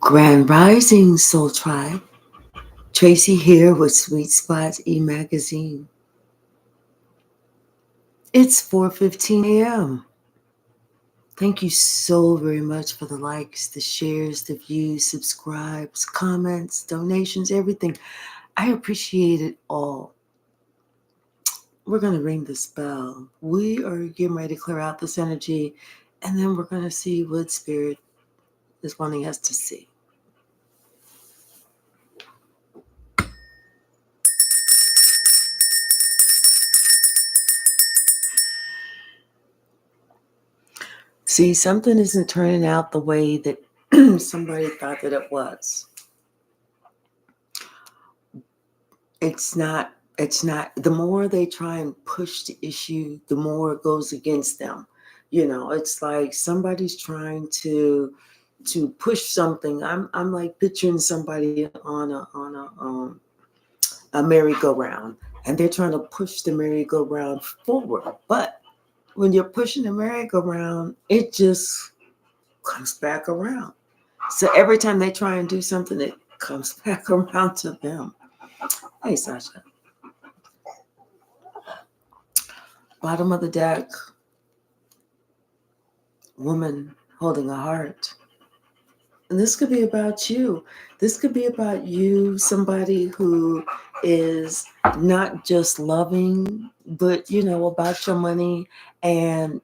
Grand Rising Soul Tribe. Tracy here with Sweet Spot e-magazine. It's 4:15 a.m. Thank you so very much for the likes, the shares, the views, subscribes, comments, donations, everything. I appreciate it all. We're going to ring this bell. We are getting ready to clear out this energy, and then we're going to see what Spirit is wanting us to see. See, something isn't turning out the way that somebody thought that it was. It's not. The more they try and push the issue, the more it goes against them. It's like somebody's trying to push something. I'm like picturing somebody on a merry-go-round, and they're trying to push the merry-go-round forward. But when you're pushing the merry-go-round, it just comes back around. So every time they try and do something, it comes back around to them. Hey, Sasha. Bottom of the deck, woman holding a heart. And this could be about you. This could be about you, somebody who is not just loving, but, about your money. And,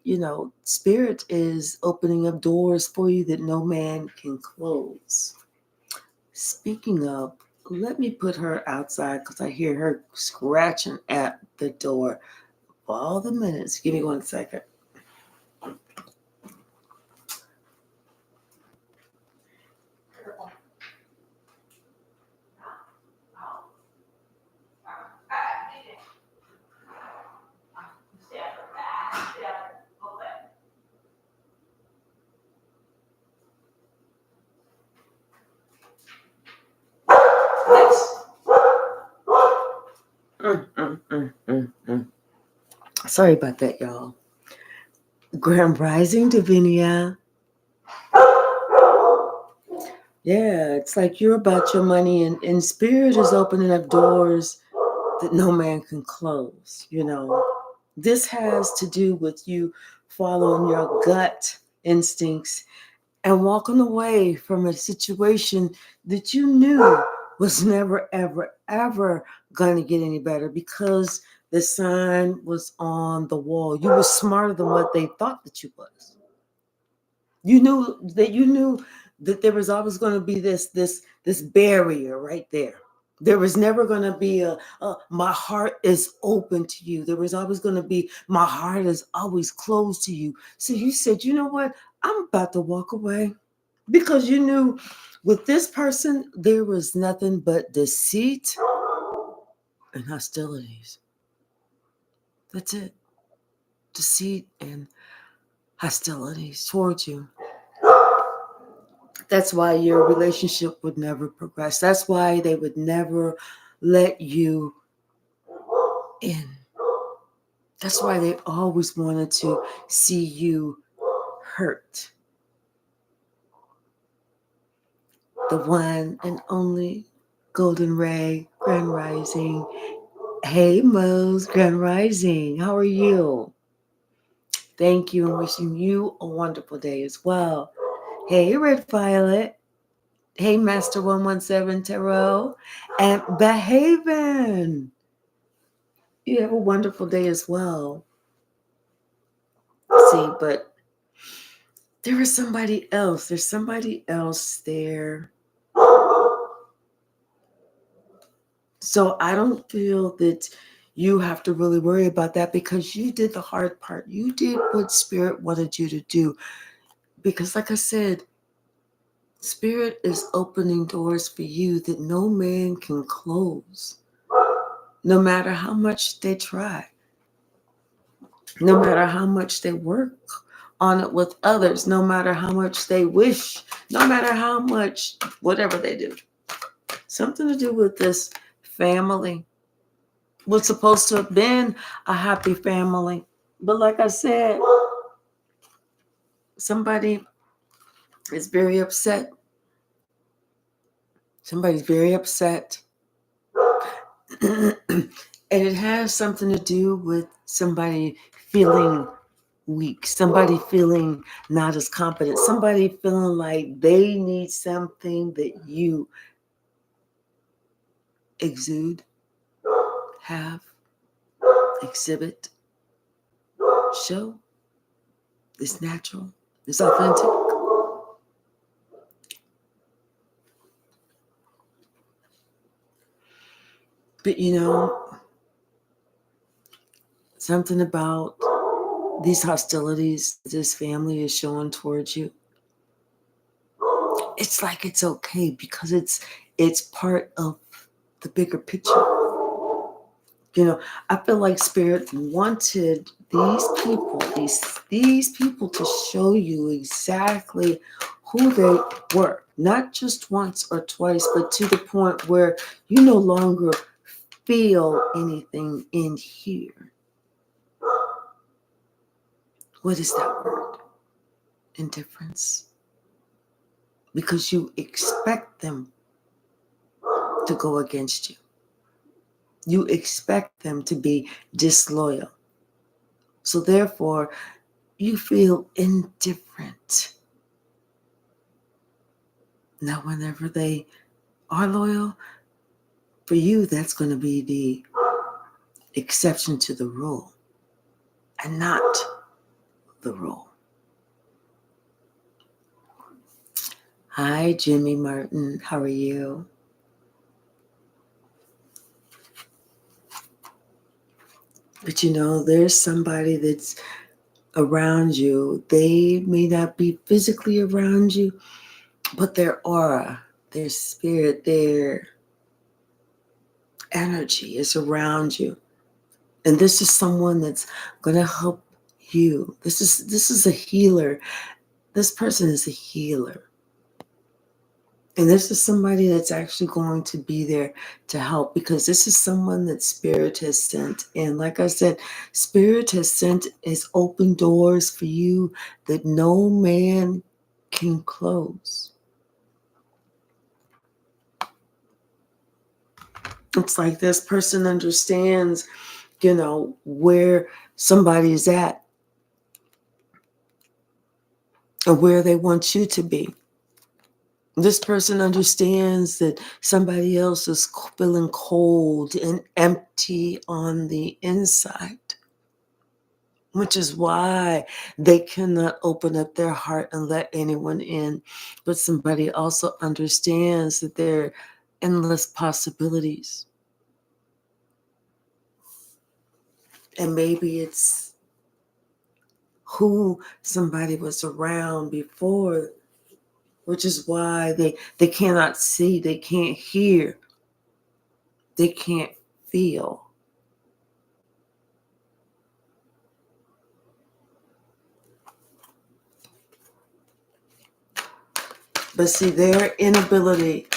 Spirit is opening up doors for you that no man can close. Speaking of, let me put her outside because I hear her scratching at the door. All the minutes. Give me 1 second. Sorry about that, y'all. Grand Rising, Davinia. Yeah, it's like you're about your money, and Spirit is opening up doors that no man can close. This has to do with you following your gut instincts and walking away from a situation that you knew was never, ever, ever going to get any better because the sign was on the wall. You were smarter than what they thought that you was. You knew that there was always going to be this barrier right there. There was never going to be a my heart is open to you. There was always going to be my heart is always closed to you. So you said, you know what? I'm about to walk away because you knew with this person there was nothing but deceit and hostilities. That's it. Deceit and hostilities towards you. That's why your relationship would never progress. That's why they would never let you in. That's why they always wanted to see you hurt. The one and only Golden Ray, Grand Rising. Hey, Mose, Grand Rising. How are you? Thank you and wishing you a wonderful day as well. Hey, Red Violet. Hey, Master 117 Tarot. And Behaven. You have a wonderful day as well. See, but there is somebody else. There's somebody else there. So I don't feel that you have to really worry about that because you did the hard part. You did what Spirit wanted you to do. Because like I said, Spirit is opening doors for you that no man can close. No matter how much they try. No matter how much they work on it with others, no matter how much they wish, no matter how much, whatever they do. Something to do with this family. Was supposed to have been a happy family. But like I said, somebody is very upset. Somebody's very upset. And it has something to do with somebody feeling weak, somebody feeling not as competent, somebody feeling like they need something that you exude, have, exhibit, show. It's natural, it's authentic. But something about these hostilities this family is showing towards you, it's like it's okay because it's part of the bigger picture. I feel like Spirit wanted these people to show you exactly who they were, not just once or twice, but to the point where you no longer feel anything in here. What is that word? Indifference. Because you expect them to go against you. You expect them to be disloyal. So therefore, you feel indifferent. Now, whenever they are loyal, for you, that's going to be the exception to the rule and not the rule. Hi, Jimmy Martin. How are you? But there's somebody that's around you. They may not be physically around you, but their aura, their spirit, their energy is around you. And this is someone that's going to help you. This is a healer. This person is a healer. And this is somebody that's actually going to be there to help, because this is someone that Spirit has sent. And like I said, Spirit has opened doors for you that no man can close. It's like this person understands, where somebody is at and where they want you to be. This person understands that somebody else is feeling cold and empty on the inside, which is why they cannot open up their heart and let anyone in. But somebody also understands that there are endless possibilities. And maybe it's who somebody was around before, which is why they cannot see, they can't hear, they can't feel. But see, their inability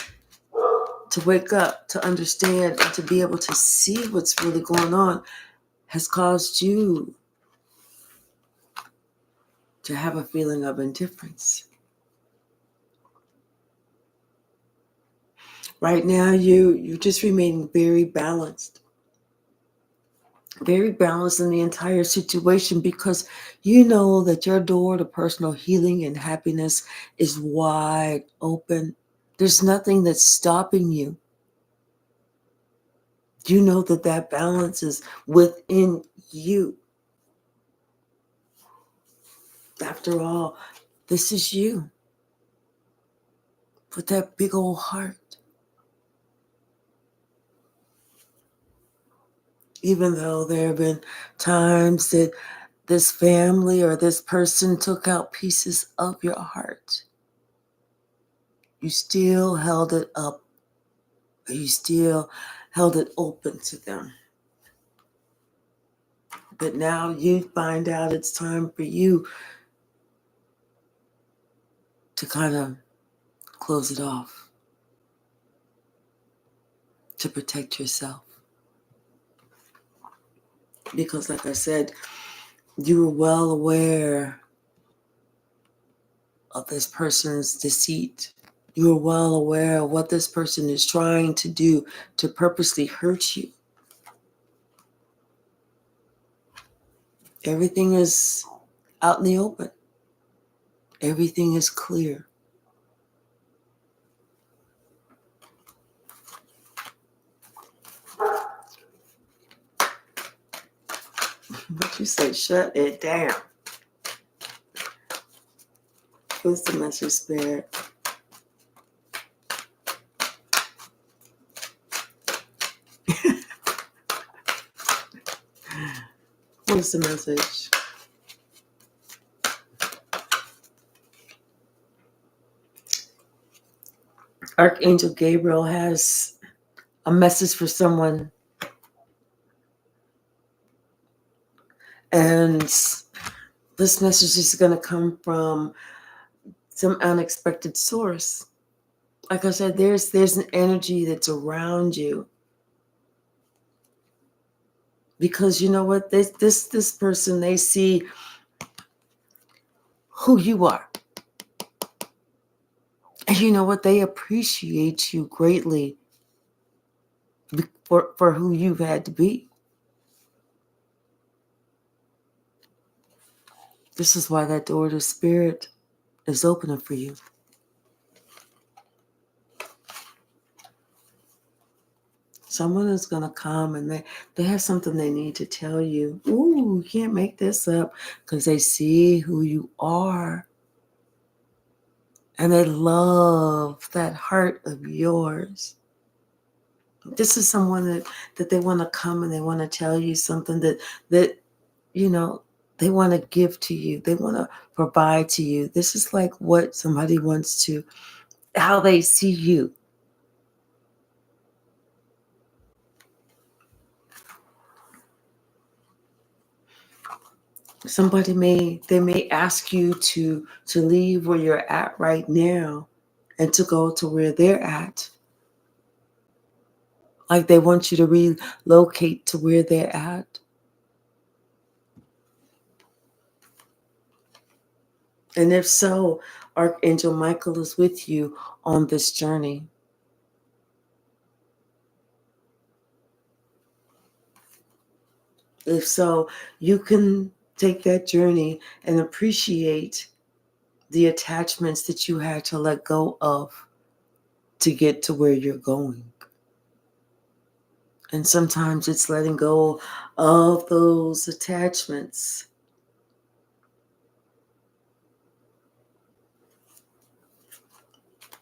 to wake up, to understand, and to be able to see what's really going on has caused you to have a feeling of indifference. Right now, you just remain very balanced in the entire situation, because you know that your door to personal healing and happiness is wide open. There's nothing that's stopping you. You know that balance is within you. After all, this is you with that big old heart. Even though there have been times that this family or this person took out pieces of your heart, you still held it up. You still held it open to them. But now you find out it's time for you to kind of close it off, to protect yourself. Because like I said, you were well aware of this person's deceit. You are well aware of what this person is trying to do to purposely hurt you. Everything is out in the open. Everything is clear. But you say, shut it down. What's the message, Spirit? What's the message? Archangel Gabriel has a message for someone. And this message is going to come from some unexpected source. Like I said, there's an energy that's around you. Because you know what? This person, they see who you are. And you know what? They appreciate you greatly for who you've had to be. This is why that door to spirit is opening for you. Someone is going to come and they have something they need to tell you. Ooh, you can't make this up, because they see who you are. And they love that heart of yours. This is someone that they want to come and they want to tell you something that you know, they want to give to you. They want to provide to you. This is like what somebody wants to, how they see you. Somebody may ask you to leave where you're at right now and to go to where they're at. Like they want you to relocate to where they're at. And if so, Archangel Michael is with you on this journey. If so, you can take that journey and appreciate the attachments that you had to let go of to get to where you're going. And sometimes it's letting go of those attachments.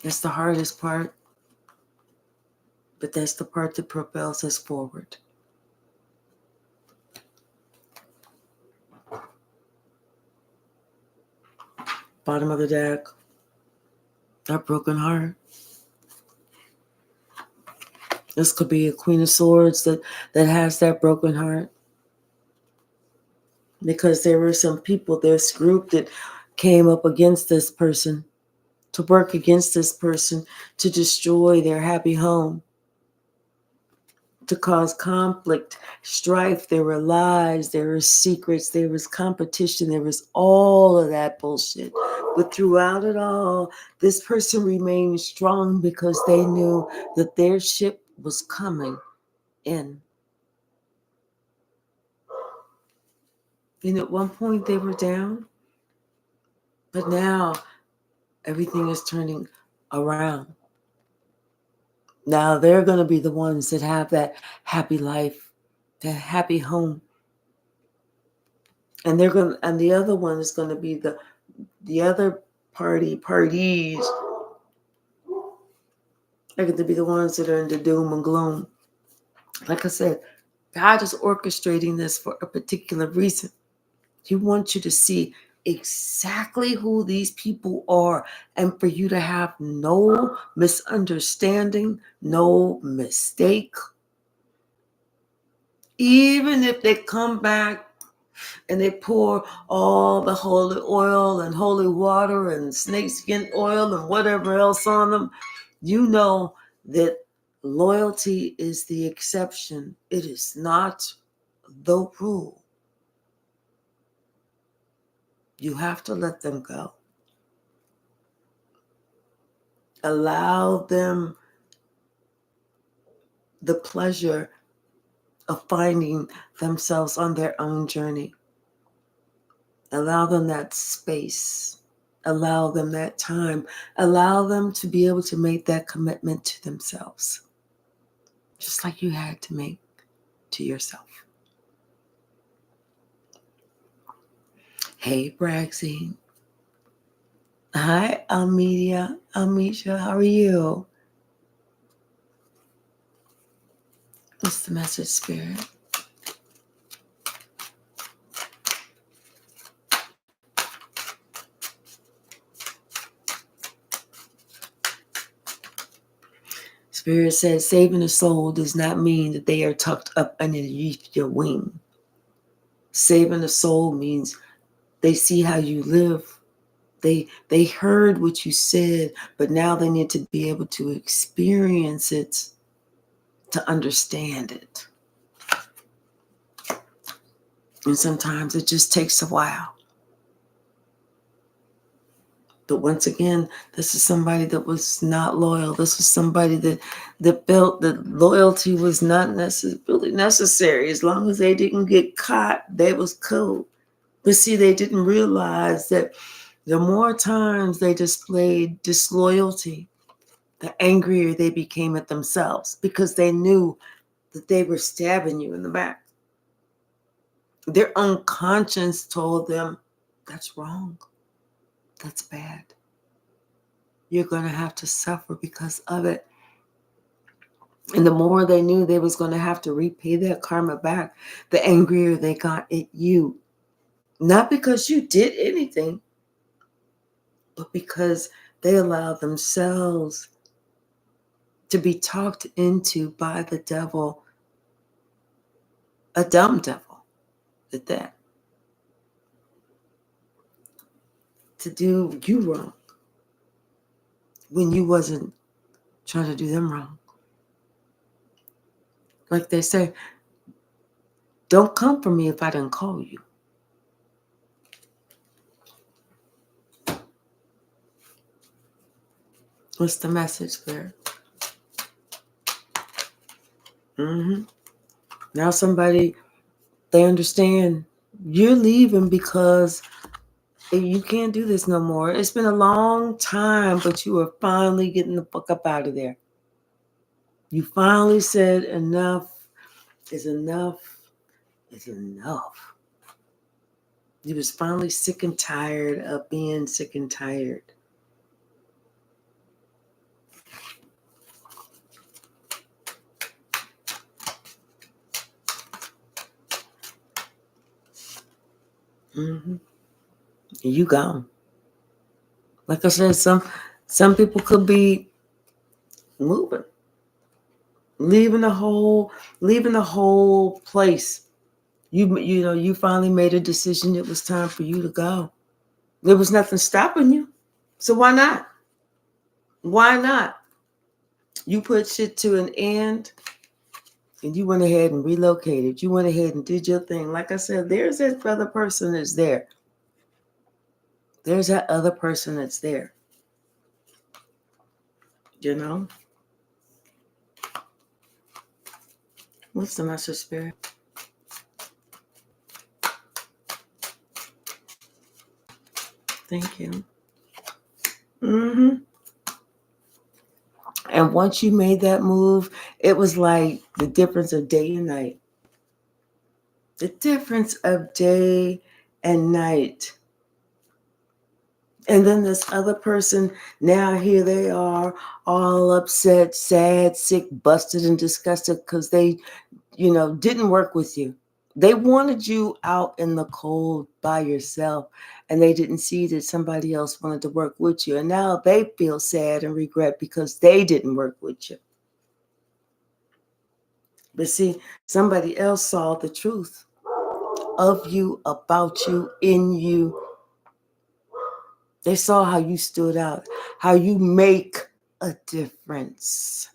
It's the hardest part, but that's the part that propels us forward. Bottom of the deck, that broken heart. This could be a Queen of Swords that has that broken heart. Because there were some people, this group that came up against this person, to work against this person, to destroy their happy home, to cause conflict, strife. There were lies, there were secrets, there was competition, there was all of that bullshit. But throughout it all, this person remained strong because they knew that their ship was coming in. And at one point they were down, but now everything is turning around. Now they're going to be the ones that have that happy life, that happy home. And the other one is going to be the other parties are going to be the ones that are in the doom and gloom. Like I said, God is orchestrating this for a particular reason. He wants you to see exactly who these people are, and for you to have no misunderstanding, no mistake. Even if they come back and they pour all the holy oil and holy water and snakeskin oil and whatever else on them, you know that loyalty is the exception. It is not the rule. You have to let them go. Allow them the pleasure of finding themselves on their own journey. Allow them that space. Allow them that time. Allow them to be able to make that commitment to themselves, just like you had to make to yourself. Hey, Braxy. Hi, Almedia. Amisha, how are you? What's the message, Spirit? Spirit says saving a soul does not mean that they are tucked up underneath your wing. Saving a soul means they see how you live. They heard what you said, but now they need to be able to experience it to understand it. And sometimes it just takes a while. But once again, this is somebody that was not loyal. This was somebody that felt that loyalty was not really necessary. As long as they didn't get caught, they was cool. But see, they didn't realize that the more times they displayed disloyalty, the angrier they became at themselves, because they knew that they were stabbing you in the back. Their own conscience told them, that's wrong. That's bad. You're going to have to suffer because of it. And the more they knew they was going to have to repay that karma back, the angrier they got at you. Not because you did anything, but because they allowed themselves to be talked into by the devil, a dumb devil at that, to do you wrong when you wasn't trying to do them wrong. Like they say, don't come for me if I didn't call you. What's the message there? Now somebody, they understand you're leaving because you can't do this no more. It's been a long time, but you are finally getting the fuck up out of there. You finally said enough is enough is enough. You was finally sick and tired of being sick and tired. You gone. Like I said, some people could be moving, leaving the whole place. You finally made a decision. It was time for you to go. There was nothing stopping you. So why not? Why not? You put shit to an end and you went ahead and relocated. You went ahead and did your thing. Like I said, there's that other person that's there. There's that other person that's there. You know? What's the message, Spirit? Thank you. And once you made that move, it was like the difference of day and night. The difference of day and night. And then this other person, now here they are, all upset, sad, sick, busted, and disgusted because they, didn't work with you. They wanted you out in the cold by yourself, and they didn't see that somebody else wanted to work with you. And now they feel sad and regret because they didn't work with you. But see, somebody else saw the truth of you, about you, in you. They saw how you stood out, how you make a difference.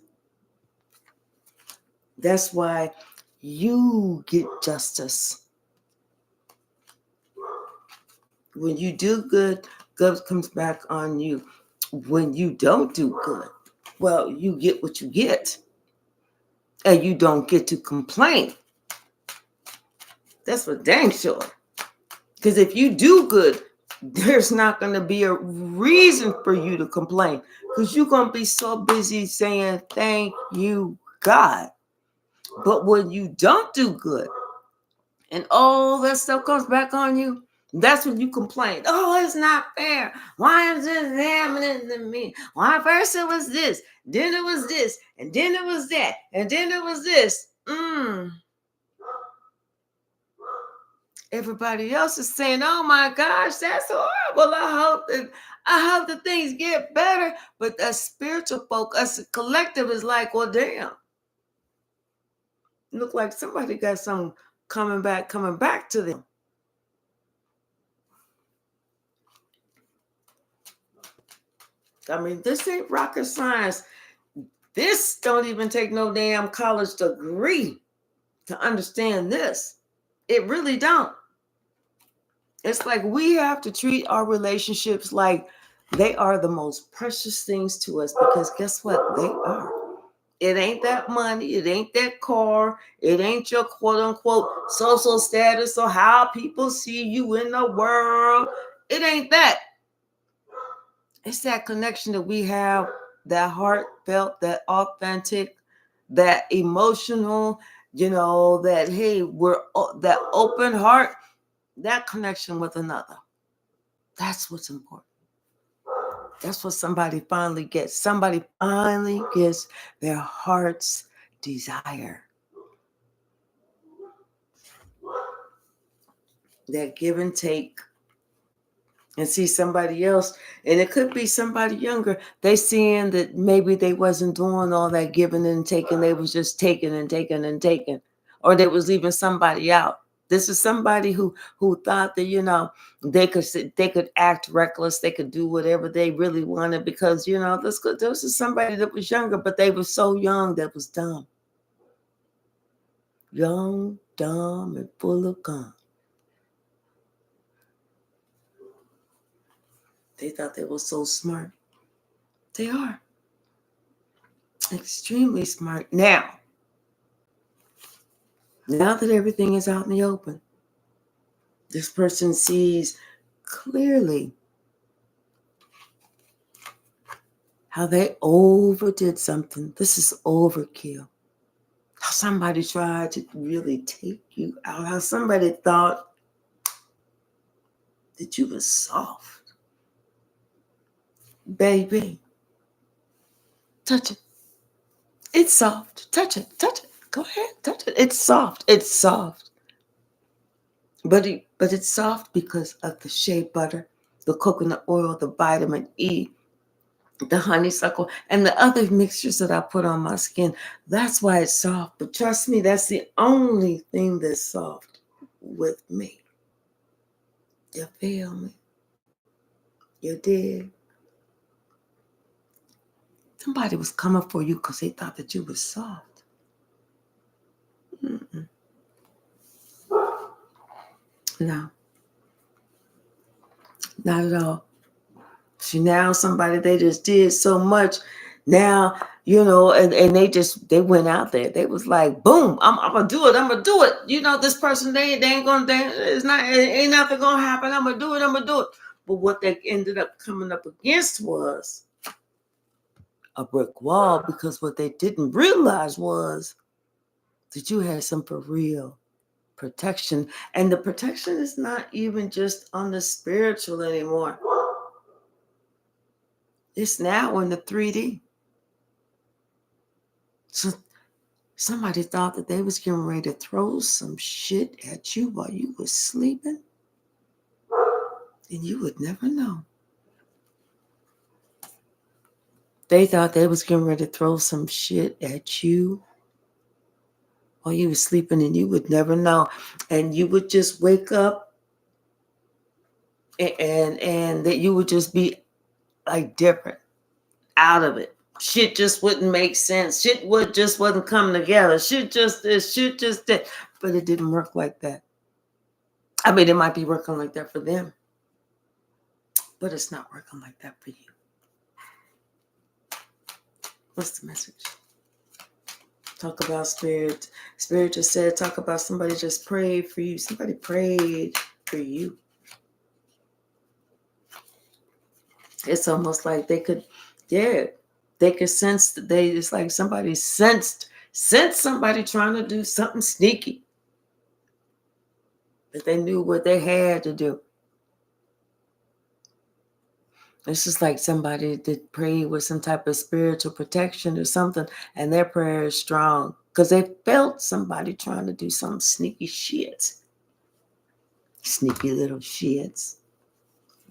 That's why you get justice. When you do good, good comes back on you. when you don't do good, well, you get what you get. And you don't get to complain. That's for dang sure. Because if you do good, there's not going to be a reason for you to complain. Because you're going to be so busy saying, thank you, God. But when you don't do good and all that stuff comes back on you, that's when you complain. Oh, it's not fair. Why is this happening to me? Why first it was this, then it was this, and then it was that, and then it was this. Everybody else is saying, oh my gosh, that's horrible. I hope that things get better. But the spiritual folk, us collective, is like, well, damn. Look like somebody got something coming back to them. I mean, this ain't rocket science. This don't even take no damn college degree to understand this. It really don't. It's like we have to treat our relationships like they are the most precious things to us, because guess what? They are. It ain't that money. It ain't that car. It ain't your quote unquote social status or how people see you in the world. It ain't that. It's that connection that we have, that heartfelt, that authentic, that emotional, that, hey, we're that open heart, that connection with another. That's what's important. That's what somebody finally gets. Somebody finally gets their heart's desire. That give and take. And see somebody else, and it could be somebody younger, they seeing that maybe they wasn't doing all that giving and taking. They was just taking and taking and taking. Or there was leaving somebody out. This is somebody who thought that, they could act reckless, they could do whatever they really wanted, because this is somebody that was younger, but they were so young that was dumb. Young, dumb, and full of gum. They thought they were so smart. They are extremely smart. Now that everything is out in the open, this person sees clearly how they overdid something. This is overkill. How somebody tried to really take you out. How somebody thought that you were soft. Baby, touch it. It's soft. Touch it. Touch it. Go ahead. Touch it. It's soft. It's soft. But it's soft because of the shea butter, the coconut oil, the vitamin E, the honeysuckle, and the other mixtures that I put on my skin. That's why it's soft. But trust me, that's the only thing that's soft with me. You feel me? You did. Somebody was coming for you because they thought that you were soft. Mm-mm. No. Not at all. See, now somebody, they just did so much. Now, and they went out there. They was like, boom, I'm gonna do it. I'm gonna do it. This person, they ain't gonna, ain't nothing gonna happen. I'm gonna do it. But what they ended up coming up against was a brick wall, because what they didn't realize was that you had some for real protection. And the protection is not even just on the spiritual anymore. It's now in the 3D. So somebody thought that they was getting ready to throw some shit at you while you was sleeping, and you would never know. They thought they was getting ready to throw some shit at you while you was sleeping, and you would never know. And you would just wake up, and that you would just be like different, out of it. Shit just wouldn't make sense. Shit just wasn't coming together. Shit just this, shit just that. But it didn't work like that. I mean, it might be working like that for them, but it's not working like that for you. What's the message? Talk about spirit. Spirit just said, talk about somebody just prayed for you. Somebody prayed for you. It's almost like they could, they could sense that it's like somebody sensed somebody trying to do something sneaky. But they knew what they had to do. It's just like somebody that prayed with some type of spiritual protection or something, and their prayer is strong because they felt somebody trying to do some sneaky shit. Sneaky little shits.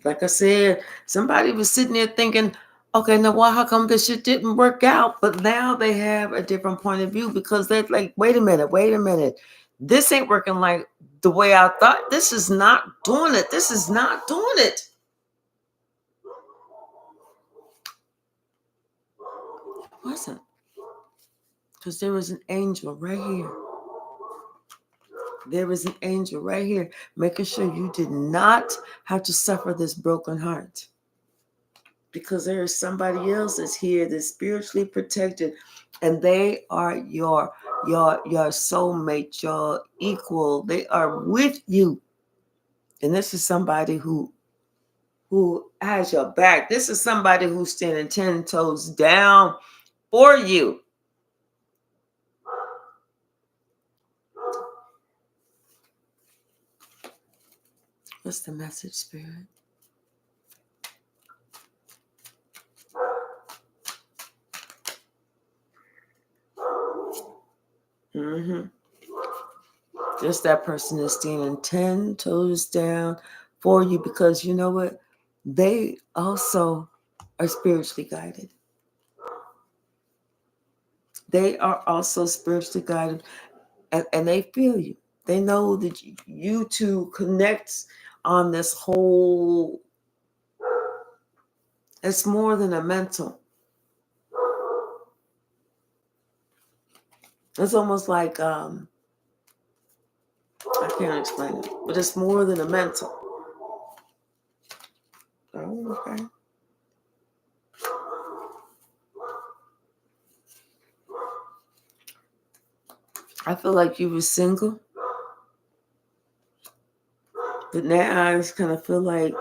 Like I said, somebody was sitting there thinking, okay, now why, how come this shit didn't work out? But now they have a different point of view because they're like, wait a minute. This ain't working like the way I thought. This is not doing it. This is not doing it. It wasn't. Because there was an angel right here. There was an angel right here making sure you did not have to suffer this broken heart. Because there is somebody else that's here that's spiritually protected, and they are your soulmate, your equal. They are with you. And this is somebody who has your back. This is somebody who's standing 10 toes down for you. What's the message, Spirit? Mm-hmm. Just that person is standing 10 toes down for you because you know what? They also are spiritually guided. They are also spiritually guided, and they feel you. They know that you two connect on this whole. It's more than a mental. It's almost like I can't explain it, but it's more than a mental. Oh, okay. I feel like you were single, but now I just kind of feel like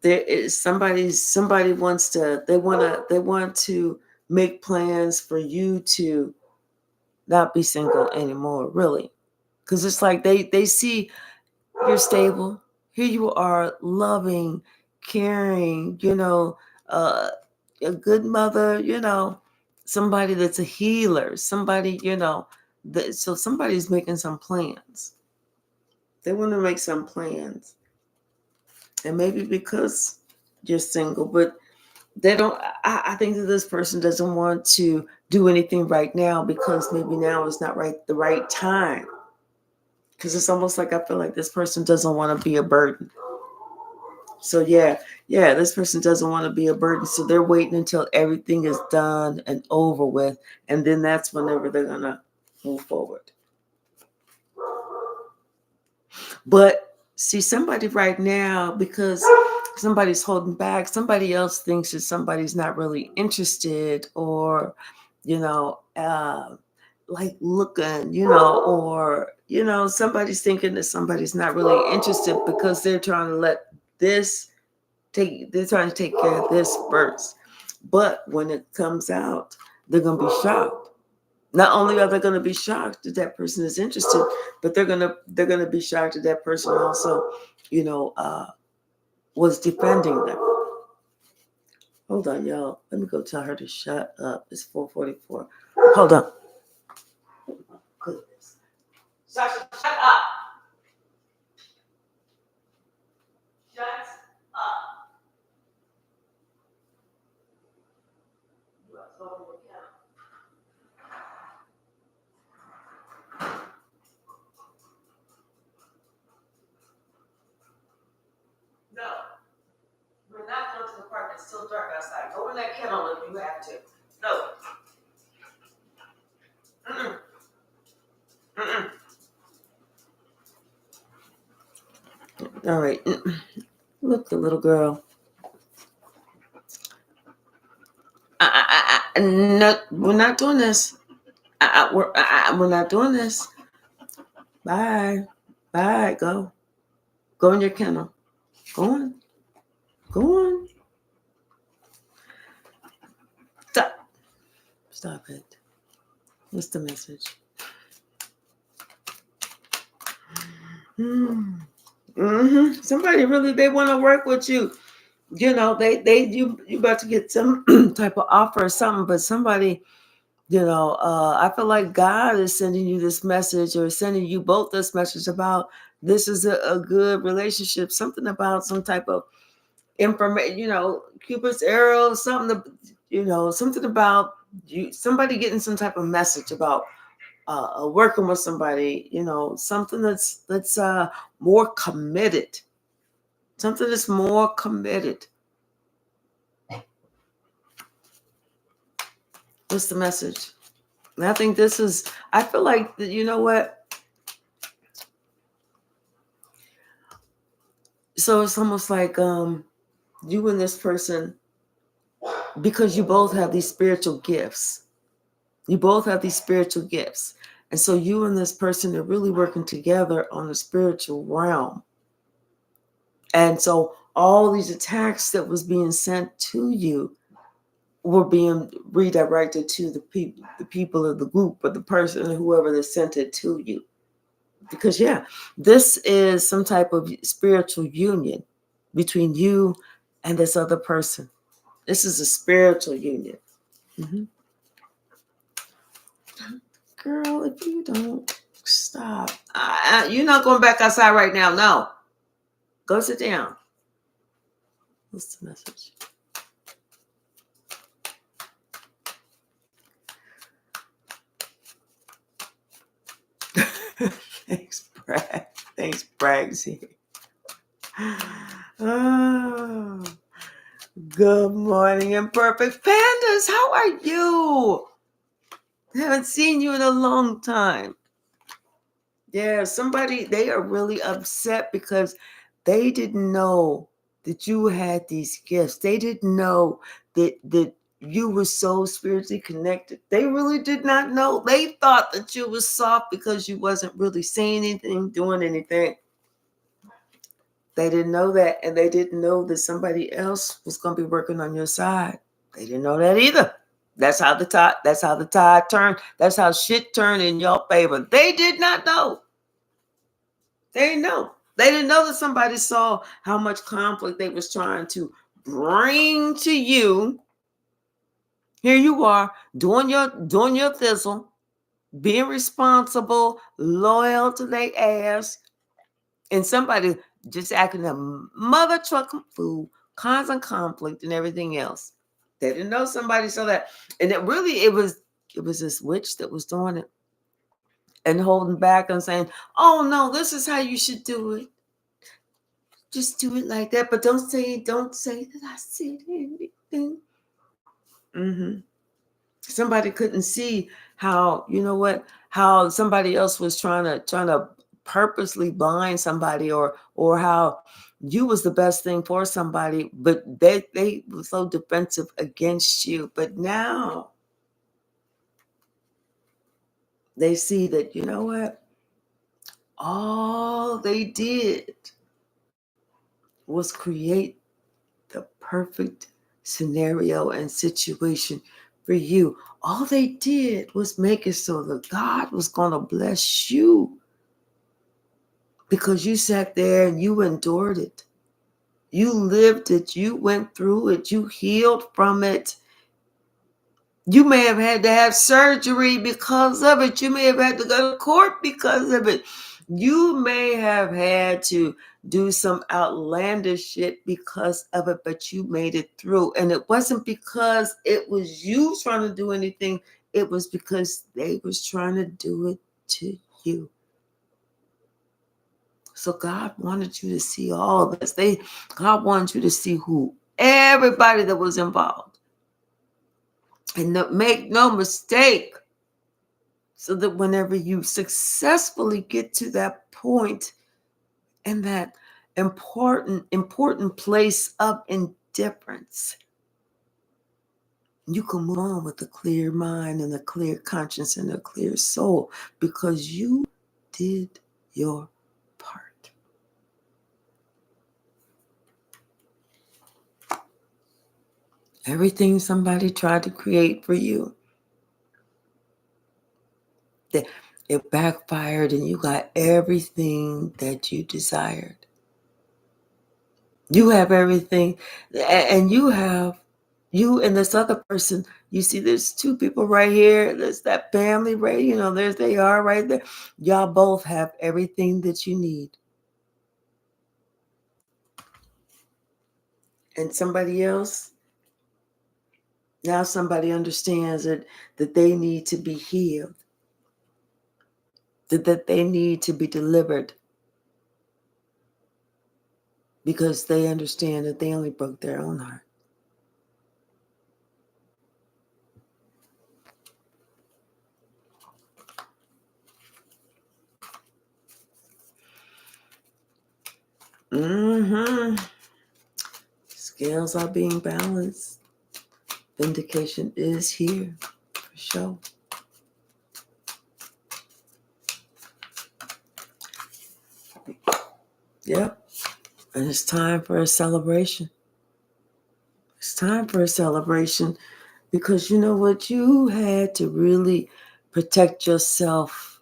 there is somebody wants to they want to make plans for you to not be single anymore, really. Because it's like they see you're stable. Here you are, loving, caring, a good mother, somebody that's a healer, somebody, so somebody's making some plans. They want to make some plans. And maybe because you're single, but they don't, I think that this person doesn't want to do anything right now because maybe now is not the right time. Because it's almost like I feel like this person doesn't want to be a burden. So yeah, this person doesn't want to be a burden. So they're waiting until everything is done and over with. And then that's whenever they're going to move forward. But see, somebody right now, because somebody's holding back, somebody else thinks that somebody's not really interested or, like looking, or, somebody's thinking that somebody's not really interested because they're trying to they're trying to take care of this first. But when it comes out, they're going to be shocked. Not only are they going to be shocked that that person is interested, but they're gonna be shocked that that person also, was defending them. Hold on, y'all. Let me go tell her to shut up. It's 4:44. Hold on. Goodness. Sasha, shut up. Shut up. You are totally accountable. No, we're not going to the park. It's still dark outside. Go in that kennel if you have to. No. Mm-mm. Mm-mm. All right. Look, the little girl. No, we're not doing this. We're not doing this. Bye. Bye. Go. Go in your kennel. Go on. Go on. Stop. Stop it. What's the message? Somebody really, they want to work with you. You know, you about to get some type of offer or something, but somebody, I feel like God is sending you this message, or sending you both this message about this is a good relationship, something about some type of information, Cupid's arrow, something, something about you, somebody getting some type of message about working with somebody, something that's more committed, something that's more committed. What's the message? And I think I feel like, you know what? So it's almost like you and this person, because you both have these spiritual gifts. You both have these spiritual gifts. And so you and this person are really working together on the spiritual realm. And so all these attacks that was being sent to you were being redirected to the people of the group, or the person, or whoever that sent it to you. Because this is some type of spiritual union between you and this other person. This is a spiritual union. Mm-hmm. Girl, if you don't stop, you're not going back outside right now. No, go sit down. What's the message? Thanks, Bragg. Thanks, Braggsy. Oh, good morning, imperfect pandas. How are you? Haven't seen you in a long time. Yeah, they are really upset because they didn't know that you had these gifts. They didn't know that you were so spiritually connected. They really did not know. They thought that you was soft because you wasn't really saying anything, doing anything. They didn't know that, and they didn't know that somebody else was going to be working on your side. They didn't know that either. That's how the tide turned. That's how shit turned in your favor. They did not know. They didn't know. They didn't know that somebody saw how much conflict they was trying to bring to you. Here you are doing your thistle, being responsible, loyal to their ass, and somebody just acting a mother trucking fool, causing conflict and everything else. They didn't know somebody saw that, and it was this witch that was doing it and holding back and saying, "Oh no, this is how you should do it. Just do it like that, but don't say that I said anything." Mm-hmm. Somebody couldn't see how, how somebody else was trying to purposely blind somebody, or how you was the best thing for somebody, but they were so defensive against you. But now they see that, you know what? All they did was create the perfect scenario and situation for you. All they did was make it so that God was going to bless you, because you sat there and you endured it. You lived it. You went through it. You healed from it. You may have had to have surgery because of it. You may have had to go to court because of it. You may have had to do some outlandish shit because of it, but you made it through. And it wasn't because it was you trying to do anything. It was because they was trying to do it to you. So God wanted you to see all this. God wanted you to see everybody that was involved. And make no mistake, so that whenever you successfully get to that point, and that important place of indifference, You can move on with a clear mind and a clear conscience and a clear soul because you did your part. Everything somebody tried to create for you, that it backfired and you got everything that you desired. You have everything, and you and this other person. You see, there's two people right here. There's that family, right? There they are right there. Y'all both have everything that you need. And somebody else, now somebody understands that they need to be healed, that they need to be delivered because they understand that they only broke their own heart. Scales are being balanced. Vindication is here for sure. Yep. And it's time for a celebration. It's time for a celebration because you know what? You had to really protect yourself.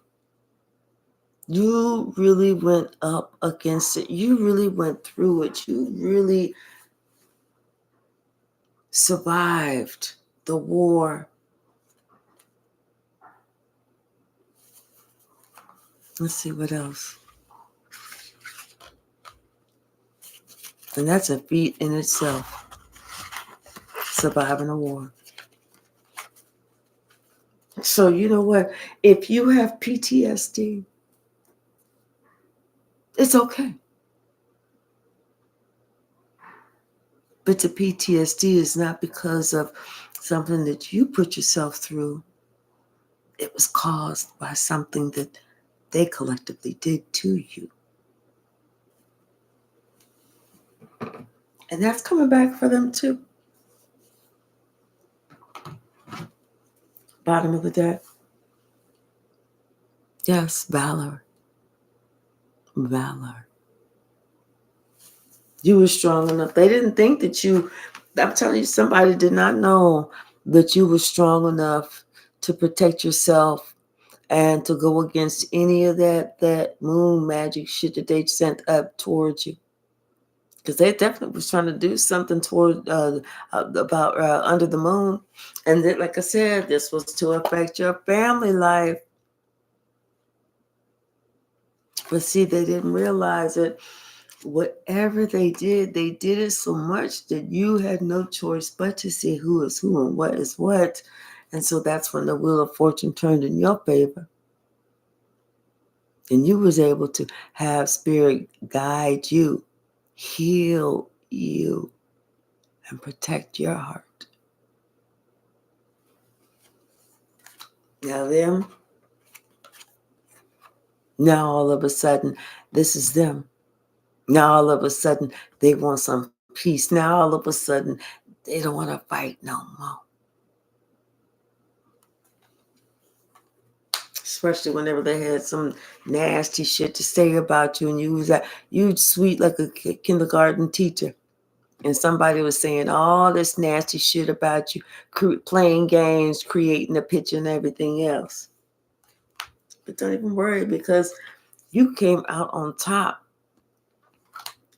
You really went up against it. You really went through it. You really survived the war. Let's see what else. And that's a feat in itself. Surviving a war. So you know what? If you have PTSD, it's okay. But the PTSD is not because of something that you put yourself through. It was caused by something that they collectively did to you. And that's coming back for them too. Bottom of the deck. Yes, valor. Valor. You were strong enough. They didn't think that I'm telling you, somebody did not know that you were strong enough to protect yourself and to go against any of that moon magic shit that they sent up towards you. Because they definitely was trying to do something toward about under the moon. And then, like I said, this was to affect your family life. But see, they didn't realize it. Whatever they did it so much that you had no choice but to see who is who and what is what. And so that's when the wheel of fortune turned in your favor. And you was able to have spirit guide you, heal you, and protect your heart. Now all of a sudden, this is them. Now all of a sudden, they want some peace. Now all of a sudden, they don't want to fight no more. Especially whenever they had some nasty shit to say about you, and you'd sweet like a kindergarten teacher, and somebody was saying all this nasty shit about you, playing games, creating a picture, and everything else. But don't even worry, because you came out on top.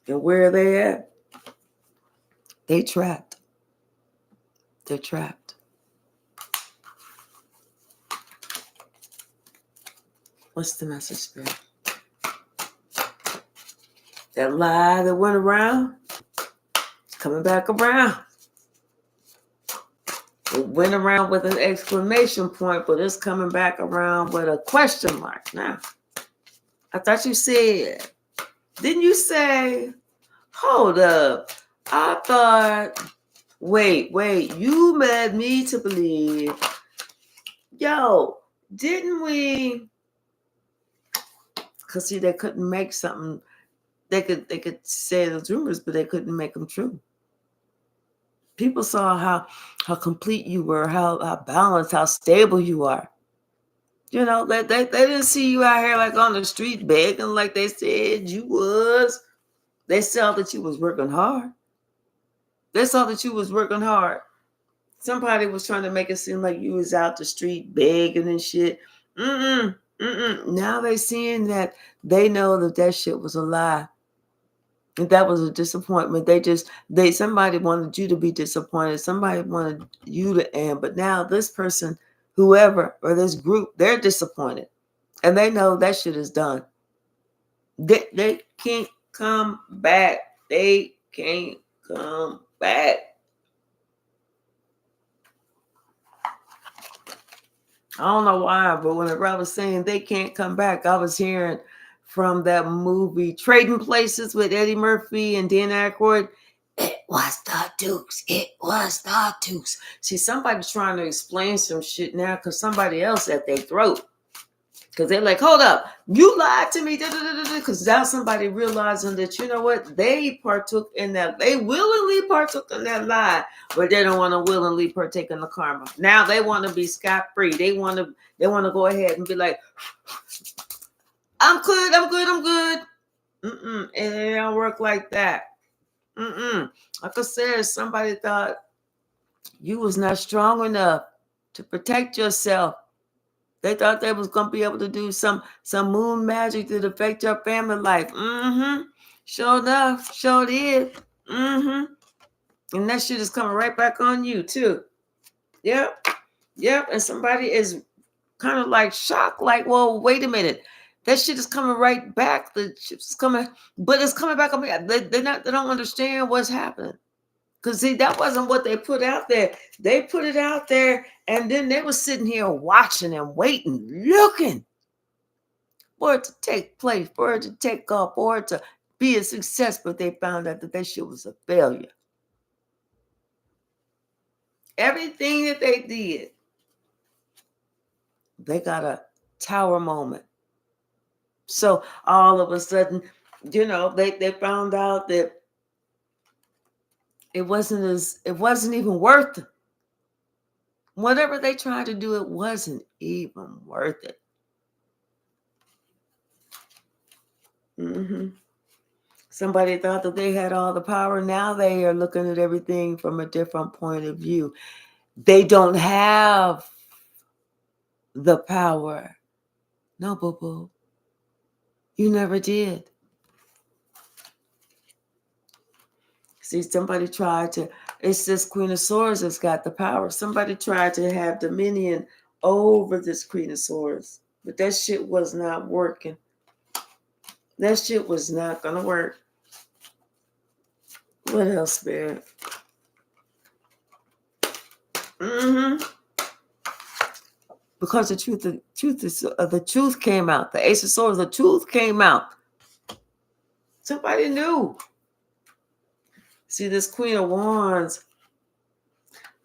And where are they at? They trapped. They're trapped. What's the message, Spirit? That lie that went around, it's coming back around. It went around with an exclamation point, but it's coming back around with a question mark now. I thought you said, didn't you say, hold up, I thought, wait, you led me to believe, yo, didn't we? Because see, they couldn't make something, they could say those rumors, but they couldn't make them true. People saw how complete you were, how balanced, how stable you are. You know, they didn't see you out here like on the street begging like they said you was. They saw that you was working hard. They saw that you was working hard. Somebody was trying to make it seem like you was out the street begging and shit. Mm-mm, mm-mm. Now they seeing that, they know that that shit was a lie. And that was a disappointment. Somebody wanted you to be disappointed. Somebody wanted you to end. But now this person, whoever, or this group, they're disappointed. And they know that shit is done. They can't come back. They can't come back. I don't know why, but whenever I was saying they can't come back, I was hearing from that movie Trading Places with Eddie Murphy and Dan Aykroyd. It was the Dukes. It was the Dukes. See, somebody's trying to explain some shit now because somebody else at their throat. Because they're like, hold up, you lied to me. Because now somebody realizing that, you know what, they partook in that. They willingly partook in that lie, but they don't want to willingly partake in the karma. Now they want to be scot-free. They want to go ahead and be like, I'm good, I'm good, I'm good. And it don't work like that. Like I said, somebody thought you was not strong enough to protect yourself. They thought they was gonna be able to do some moon magic to affect your family life. Sure enough, sure did. And that shit is coming right back on you too. Yep. And somebody is kind of like shocked, like, well, wait a minute. That shit is coming right back. The shit's coming, but it's coming back on me. They don't understand what's happening. Because see, that wasn't what they put out there. They put it out there, and then they were sitting here watching and waiting, looking for it to take place, for it to take off, for it to be a success, but they found out that that shit was a failure. Everything that they did, they got a tower moment. So all of a sudden, they found out that it wasn't even worth it. Whatever they tried to do, it wasn't even worth it. Somebody thought that they had all the power. Now they are looking at everything from a different point of view. They don't have the power. No, boo-boo. You never did. See, somebody tried to, it's this Queen of Swords that's got the power. Somebody tried to have dominion over this Queen of Swords, but that shit was not working. That shit was not going to work. What else, Spirit? Because the truth came out. The Ace of Swords, the truth came out. Somebody knew. See, this Queen of Wands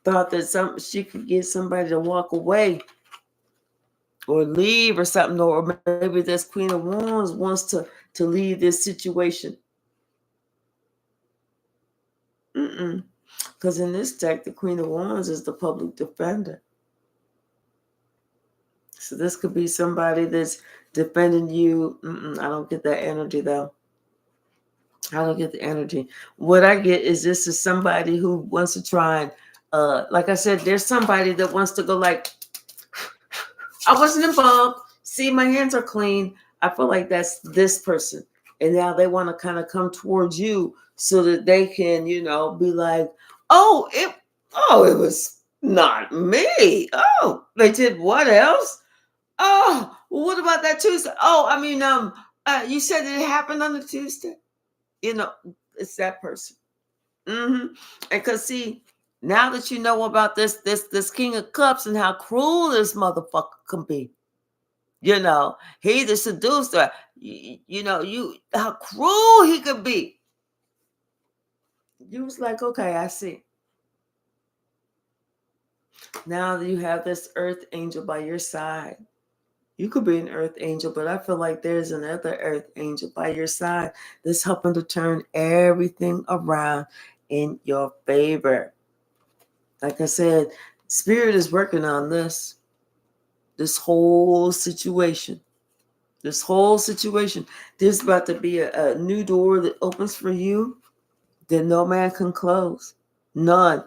thought that she could get somebody to walk away or leave or something, or maybe this Queen of Wands wants to leave this situation. Because in this deck, the Queen of Wands is the public defender. So this could be somebody that's defending you. I don't get that energy, though. I don't get the energy. What I get is this is somebody who wants to try and, like I said, there's somebody that wants to go like, I wasn't involved. See, my hands are clean. I feel like that's this person. And now they want to kind of come towards you so that they can, be like, it was not me. Oh, they did what else? Oh, well, what about that Tuesday? Oh, I mean, you said it happened on the Tuesday. It's that person. And because see, now that you know about this King of Cups and how cruel this motherfucker can be, he the seducer. How cruel he could be. You was like, okay, I see. Now that you have this earth angel by your side, you could be an earth angel, but I feel like there's another earth angel by your side that's helping to turn everything around in your favor. Like I said, Spirit is working on this whole situation. This whole situation. There's about to be a new door that opens for you that no man can close. None.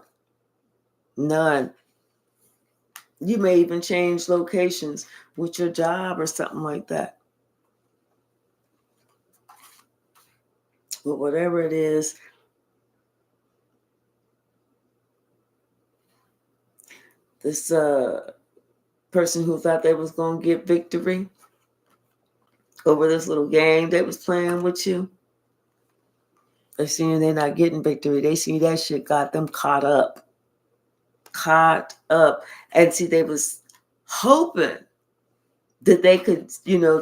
None. You may even change locations with your job or something like that. But whatever it is, this person who thought they was going to get victory over this little game they was playing with you, they seen they're not getting victory. They see that shit got them caught up. Caught up. And see, they was hoping that they could,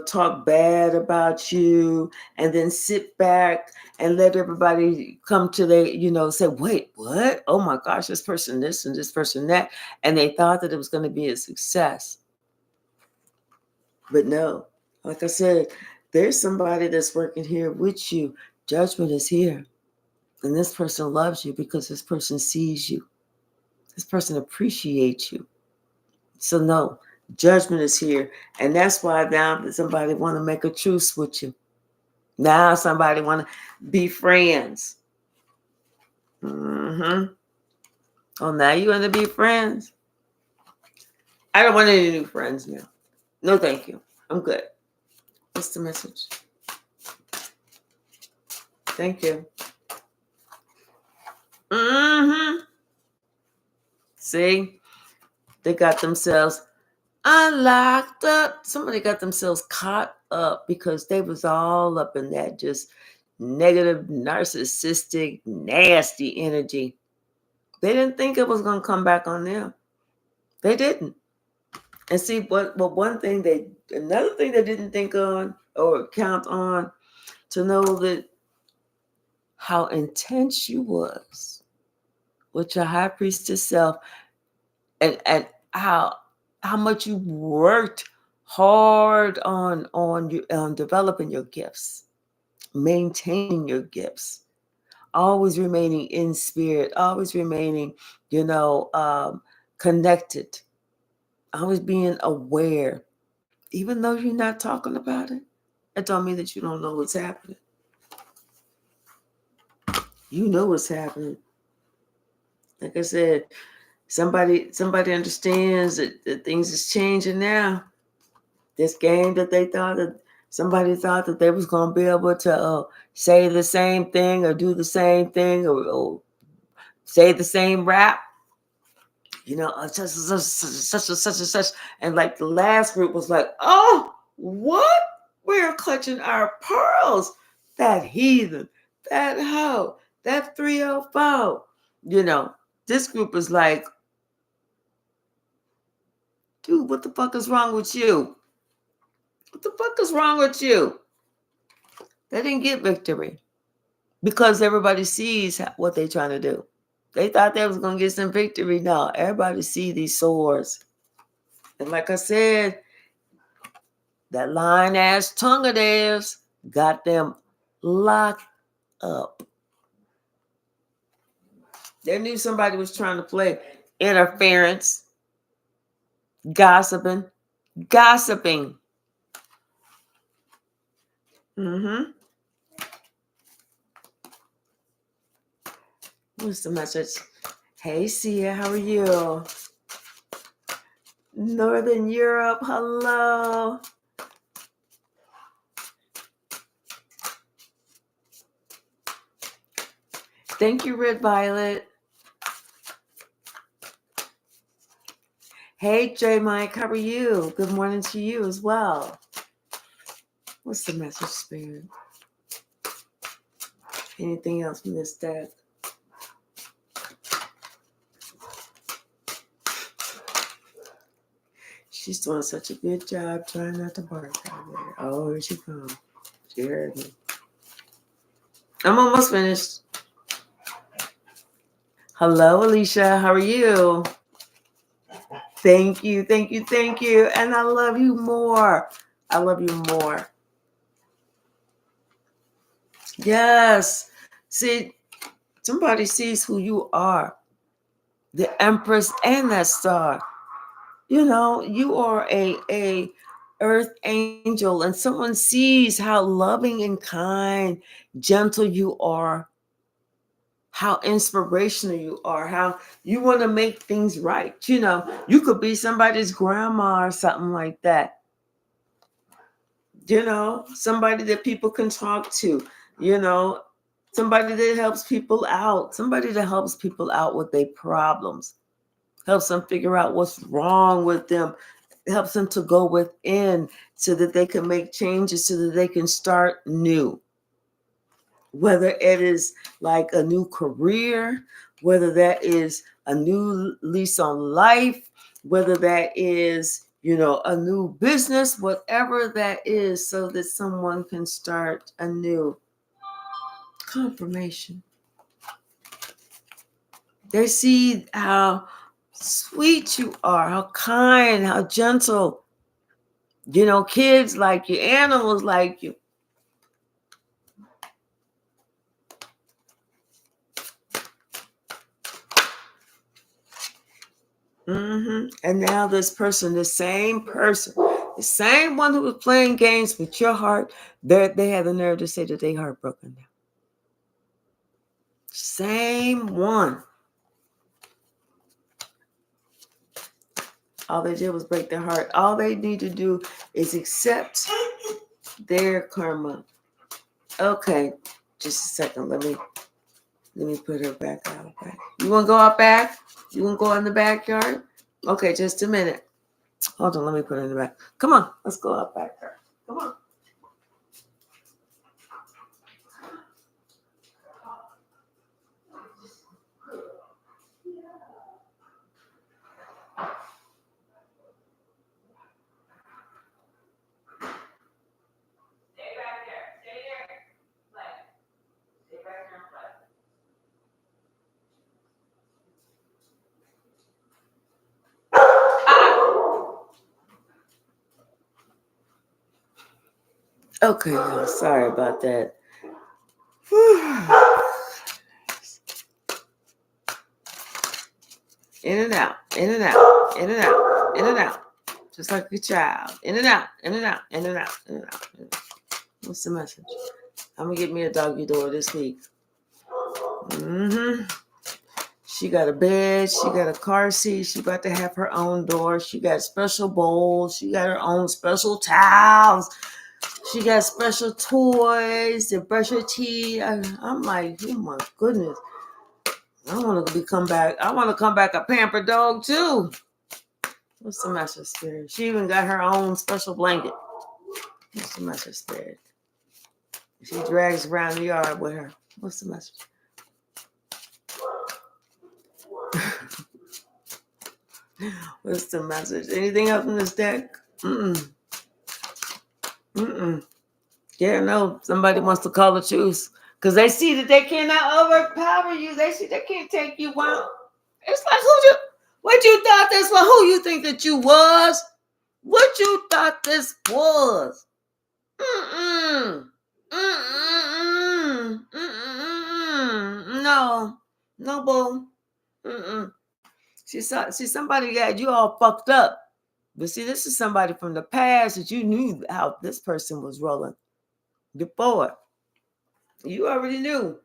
talk bad about you and then sit back and let everybody come to their, say, wait, what? Oh my gosh, this person this and this person that. And they thought that it was going to be a success. But no, like I said, there's somebody that's working here with you. Judgment is here. And this person loves you because this person sees you. This person appreciates you. So no, judgment is here. And that's why now somebody want to make a truce with you. Now somebody want to be friends. Mm-hmm. Oh, now you want to be friends? I don't want any new friends now. No, thank you. I'm good. What's the message? Thank you. Mm-hmm. See? They got themselves unlocked up. Somebody got themselves caught up because they was all up in that just negative, narcissistic, nasty energy. They didn't think it was going to come back on them. They didn't. And see, but another thing they didn't think on or count on to know that how intense you was with your high priestess self and how much you worked hard on developing your gifts, maintaining your gifts, always remaining in spirit, always remaining, connected, always being aware, even though you're not talking about it. That don't mean that you don't know what's happening. You know what's happening. Like I said, somebody understands that things is changing now. This game that they thought that somebody thought that they was going to be able to say the same thing or do the same thing or say the same rap, such and such. And like the last group was like, oh, what? We're clutching our pearls. That heathen, that hoe, that 304. This group is like, dude, what the fuck is wrong with you? What the fuck is wrong with you? They didn't get victory because everybody sees what they're trying to do. They thought they was going to get some victory. No, everybody see these swords. And like I said, that lying ass tongue of theirs got them locked up. They knew somebody was trying to play interference, gossiping. Mm-hmm. What's the message? Hey, Sia, how are you? Northern Europe, hello. Thank you, Red Violet. Hey, J Mike, how are you? Good morning to you as well. What's the message, Spirit? Anything else from this deck? She's doing such a good job trying not to bark out there. Oh, here she comes. She heard me. I'm almost finished. Hello, Alicia. How are you? Thank you. And I love you more. Yes. See, somebody sees who you are. the Empress and that star. You are a earth angel, and someone sees how loving and kind, gentle you are, how inspirational you are, how you want to make things right. You could be somebody's grandma or something like that. Somebody that people can talk to, you know, somebody that helps people out, somebody that helps people out with their problems, helps them figure out what's wrong with them, helps them to go within so that they can make changes, so that they can start new. Whether it is like a new career, whether that is a new lease on life, whether that is, a new business, whatever that is, so that someone can start a new confirmation. They see how sweet you are, how kind, how gentle. Kids like you, animals like you. And now this person, the same person, the same one who was playing games with your heart, they have the nerve to say that they heartbroken now. Same one. All they did was break their heart. All they need to do is accept their karma. Okay, just a second. Let me put her back out. Okay. You want to go out back? You want to go in the backyard? Okay, just a minute. Hold on, let me put her in the back. Come on, let's go out back there. Come on. Stay back there. Stay there. Play. Stay back there and play. Okay, y'all. Sorry about that. In and out, in and out, in and out, in and out. Just like a child. In and out, in and out, in and out, in and out. In and out. What's the message? I'm going to get me a doggy door this week. She got a bed. She got a car seat. She about to have her own door. She got special bowls. She got her own special towels. She got special toys to brush her teeth. I'm like, oh my goodness. I want to come back. I want to come back a pampered dog too. What's the message, Spirit? She even got her own special blanket. What's the message, Spirit? She drags around the yard with her. What's the message? What's the message? Anything else in this deck? Yeah, no. Somebody wants to call the truce. Because they see that they cannot overpower you. They see they can't take you out. It's like, what you thought this was? Who you think that you was? What you thought this was? No. No, boo. See, somebody got you all fucked up. But see, this is somebody from the past that you knew how this person was rolling before. You already knew.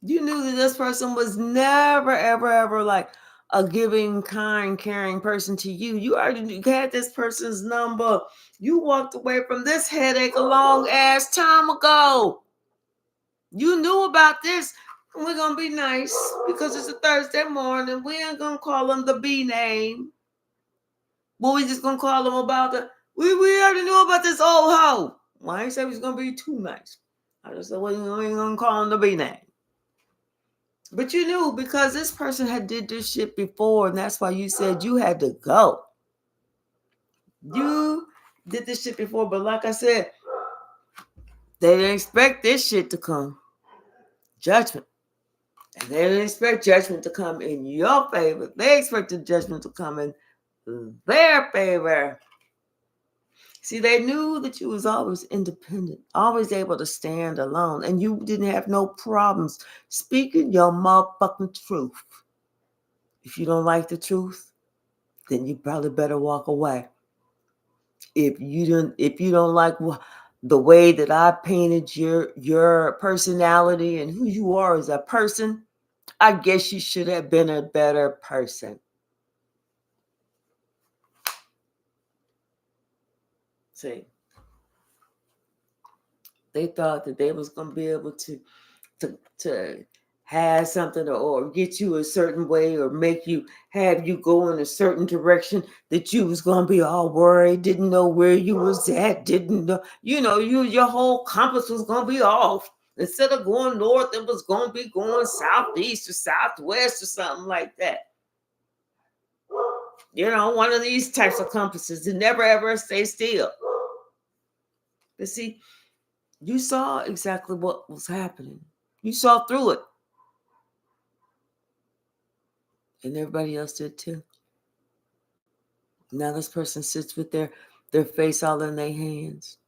You knew that this person was never, ever, ever like a giving, kind, caring person to you. You already had this person's number. You walked away from this headache a long ass time ago. You knew about this. We're going to be nice because it's a Thursday morning. We ain't going to call them the B name. But we just going to call them about we already knew about this old hoe. Well, I ain't say we was going to be too nice. I just said, we ain't going to call them the B name. But you knew because this person had did this shit before, and that's why you said you had to go. You did this shit before, but like I said, they didn't expect this shit to come. Judgment. And they didn't expect judgment to come in your favor. They expected judgment to come in their favor. See, they knew that you was always independent, always able to stand alone, and you didn't have no problems speaking your motherfucking truth. If you don't like the truth, then you probably better walk away. If you don't like the way that I painted your personality and who you are as a person, I guess you should have been a better person. See, they thought that they was gonna be able to have something or get you a certain way or have you go in a certain direction, that you was gonna be all worried, didn't know where you was at, didn't know, your whole compass was gonna be off. Instead of going north, it was gonna be going southeast or southwest or something like that. One of these types of compasses that never ever stay still. But see, you saw exactly what was happening. You saw through it. And everybody else did too. Now this person sits with their face all in their hands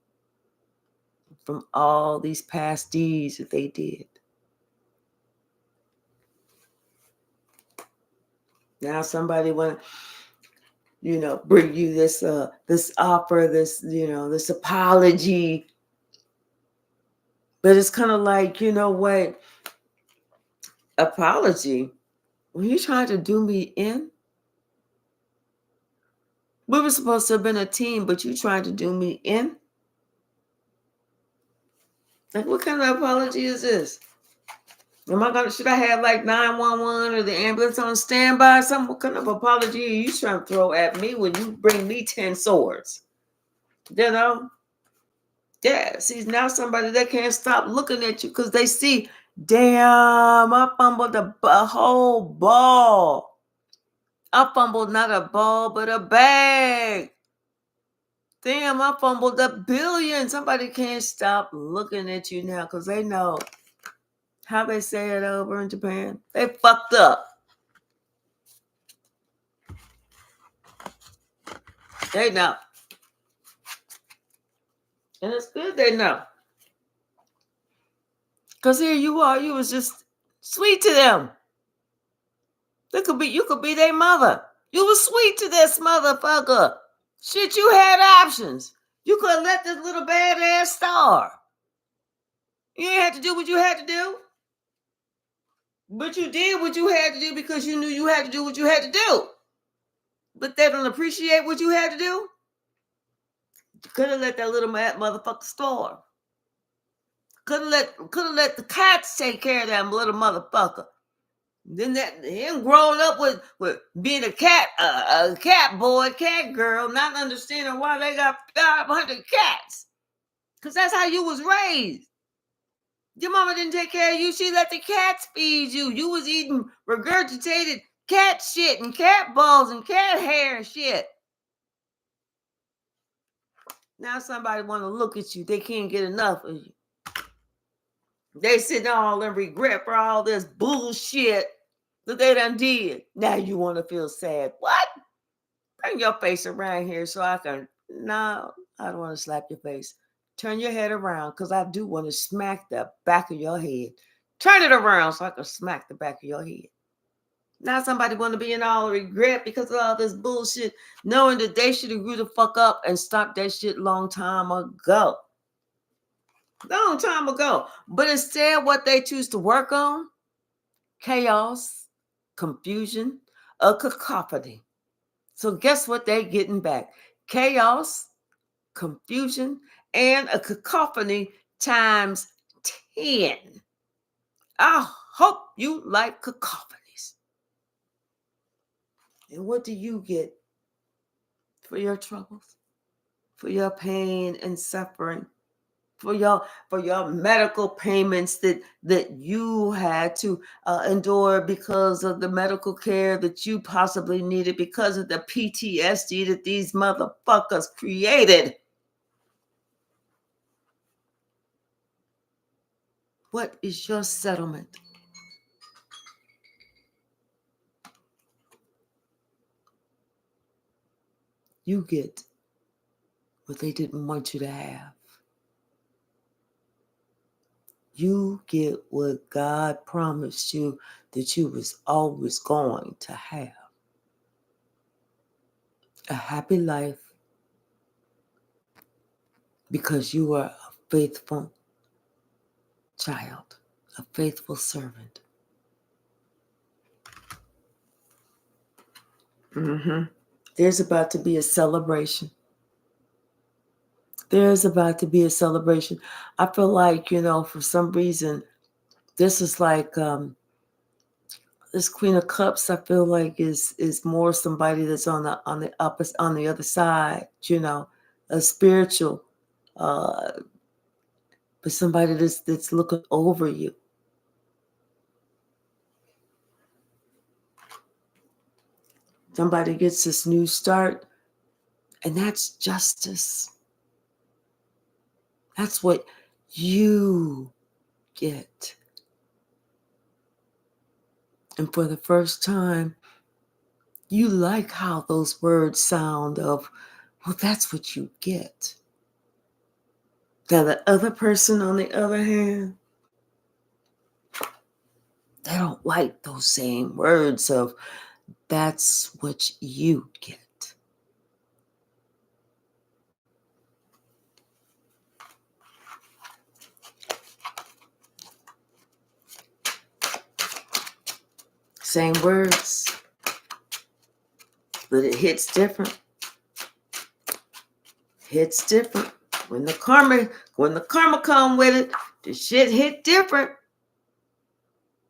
from all these past deeds that they did. Now somebody want to, bring you this offer, this apology. But it's kind of like, what? Apology? Were you trying to do me in? We were supposed to have been a team, but you trying to do me in? Like, what kind of apology is this? Should I have like 911 or the ambulance on standby? What kind of apology are you trying to throw at me when you bring me 10 swords? Yeah, see, now somebody that can't stop looking at you because they see, damn, I fumbled a whole ball. I fumbled not a ball, but a bag. Damn, I fumbled $1 billion. Somebody can't stop looking at you now because they know how they say it over in Japan. They fucked up. They know. And it's good they know. Because here you are, you was just sweet to them. You could be their mother. You was sweet to this motherfucker. Shit, you had options. You could have let this little badass star. You ain't had to do what you had to do. But you did what you had to do because you knew you had to do what you had to do. But they don't appreciate what you had to do. You could have let that little motherfucker star. Could have let the cats take care of that little motherfucker. Then him growing up with being a cat boy, cat girl, not understanding why they got 500 cats. Because that's how you was raised. Your mama didn't take care of you. She let the cats feed you. You was eating regurgitated cat shit and cat balls and cat hair and shit. Now somebody want to look at you. They can't get enough of you. They sitting all in regret for all this bullshit that they done did. Now you want to feel sad. What? Bring your face around here so I can... No, I don't want to slap your face. Turn your head around because I do want to smack the back of your head. Turn it around so I can smack the back of your head. Now somebody want to be in all regret because of all this bullshit, knowing that they should have grew the fuck up and stopped that shit long time ago. Long time ago. But instead, what they choose to work on, chaos, confusion, a cacophony. So guess what they're getting back? Chaos, confusion, and a cacophony times 10. I hope you like cacophonies. And what do you get for your troubles, for your pain and suffering, for your medical payments that you had to endure because of the medical care that you possibly needed, because of the PTSD that these motherfuckers created? What is your settlement? You get what they didn't want you to have. You get what God promised you that you was always going to have. A happy life because you are a faithful child, a faithful servant. There's about to be a celebration. There's about to be a celebration. I feel like, for some reason, this is like this Queen of Cups. I feel like is more somebody that's on the opposite, on the other side. A spiritual, uh, but somebody that's looking over you. Somebody gets this new start, and that's justice. That's what you get. And for the first time, you like how those words sound of, well, that's what you get. Now, the other person, on the other hand, they don't like those same words of, that's what you get. Same words, but it hits different. Hits different. When the karma come with it, the shit hit different.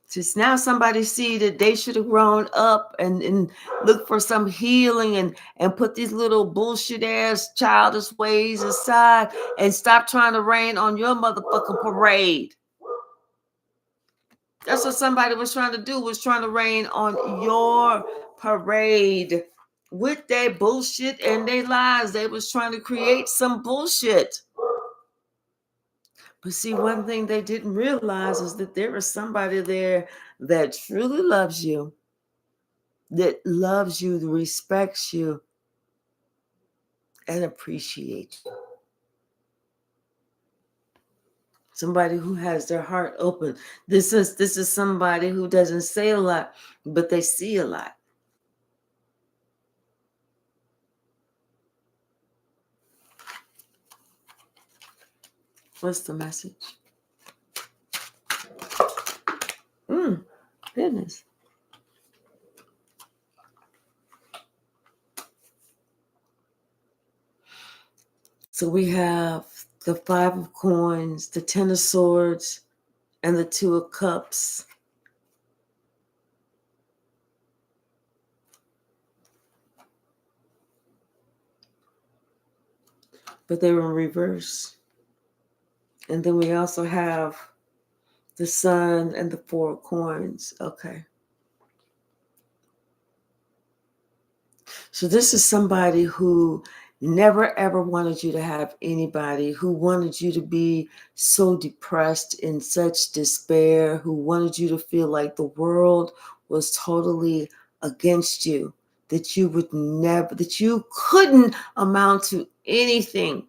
Since now somebody see that they should have grown up and look for some healing and put these little bullshit ass childish ways aside and stop trying to rain on your motherfucking parade. That's what somebody was trying to do, was trying to rain on your parade with their bullshit and their lies. They was trying to create some bullshit. But see, one thing they didn't realize is that there is somebody there that truly loves you, that respects you, and appreciates you. Somebody who has their heart open. This is somebody who doesn't say a lot, but they see a lot. What's the message? Goodness. So we have the 5 of coins, the 10 of swords, and the 2 of cups. But they were in reverse. And then we also have the sun and the 4 of coins. Okay. So this is somebody who never ever wanted you to have anybody, who wanted you to be so depressed, in such despair, who wanted you to feel like the world was totally against you, that you would never, that you couldn't amount to anything,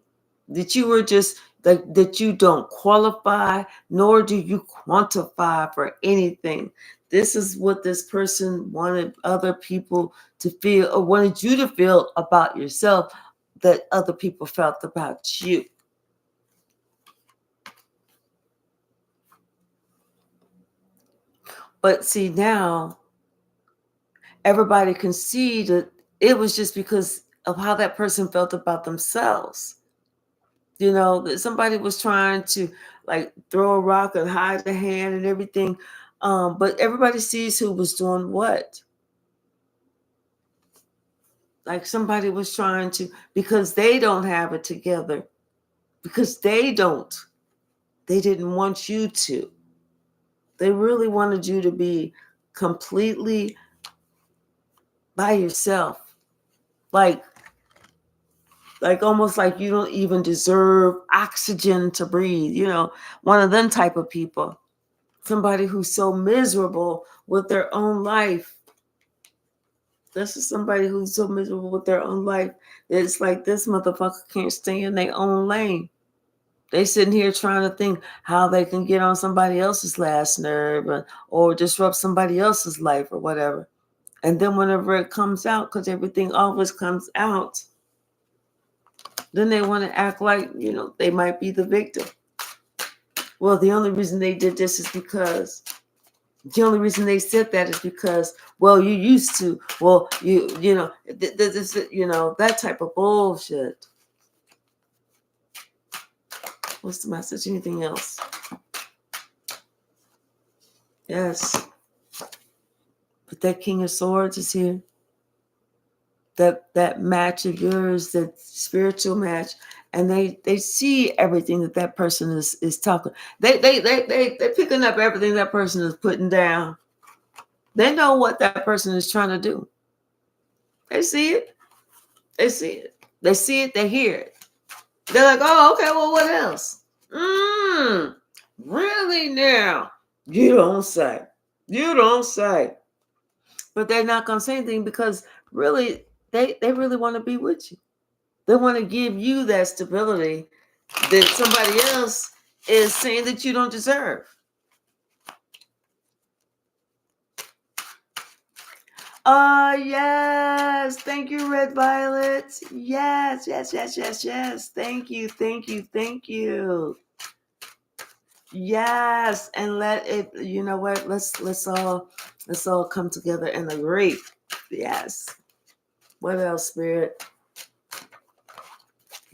that you were just like, that you don't qualify, nor do you quantify for anything. This is what this person wanted other people to feel, or wanted you to feel about yourself, that other people felt about you. But see, now everybody can see that it was just because of how that person felt about themselves. That somebody was trying to like throw a rock and hide a hand and everything. But everybody sees who was doing what. Like somebody was trying to, because they don't have it together, because they didn't want you to. They really wanted you to be completely by yourself. Like almost like you don't even deserve oxygen to breathe. One of them type of people. Somebody who's so miserable with their own life. This is somebody who's so miserable with their own life that it's like this motherfucker can't stay in their own lane. They sitting here trying to think how they can get on somebody else's last nerve or disrupt somebody else's life or whatever. And then whenever it comes out, because everything always comes out, then they want to act like, they might be the victim. Well, the only reason they did this is because the only reason they said that is because, well, you used to, well, this, that type of bullshit. What's the message? Anything else? Yes. But that King of Swords is here. That match of yours, that spiritual match, and they see everything that person is talking. They picking up everything that person is putting down. They know what that person is trying to do. They see it. They see it. They see it. They hear it. They're like, oh, okay, well, what else? Really now? You don't say. You don't say. But they're not going to say anything because really, they really want to be with you. They want to give you that stability that somebody else is saying that you don't deserve. Yes. Thank you, Red Violet. Yes. Thank you. Yes. And let it, you know what? Let's all come together and agree. Yes. What else, Spirit?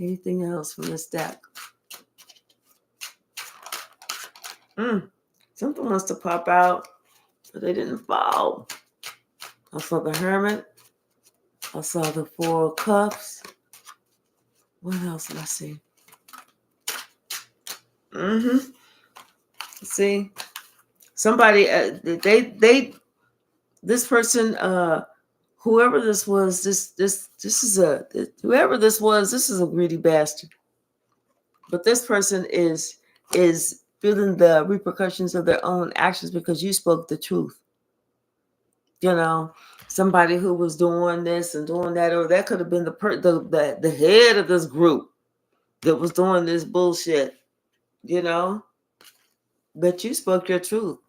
Anything else from this deck? Something wants to pop out, but they didn't fall. I saw the Hermit. I saw the Four of Cups. What else did I see? See, somebody, this person, whoever this was, this is a greedy bastard. But this person is feeling the repercussions of their own actions because you spoke the truth. Somebody who was doing this and doing that, or that could have been the head of this group that was doing this bullshit, but you spoke your truth.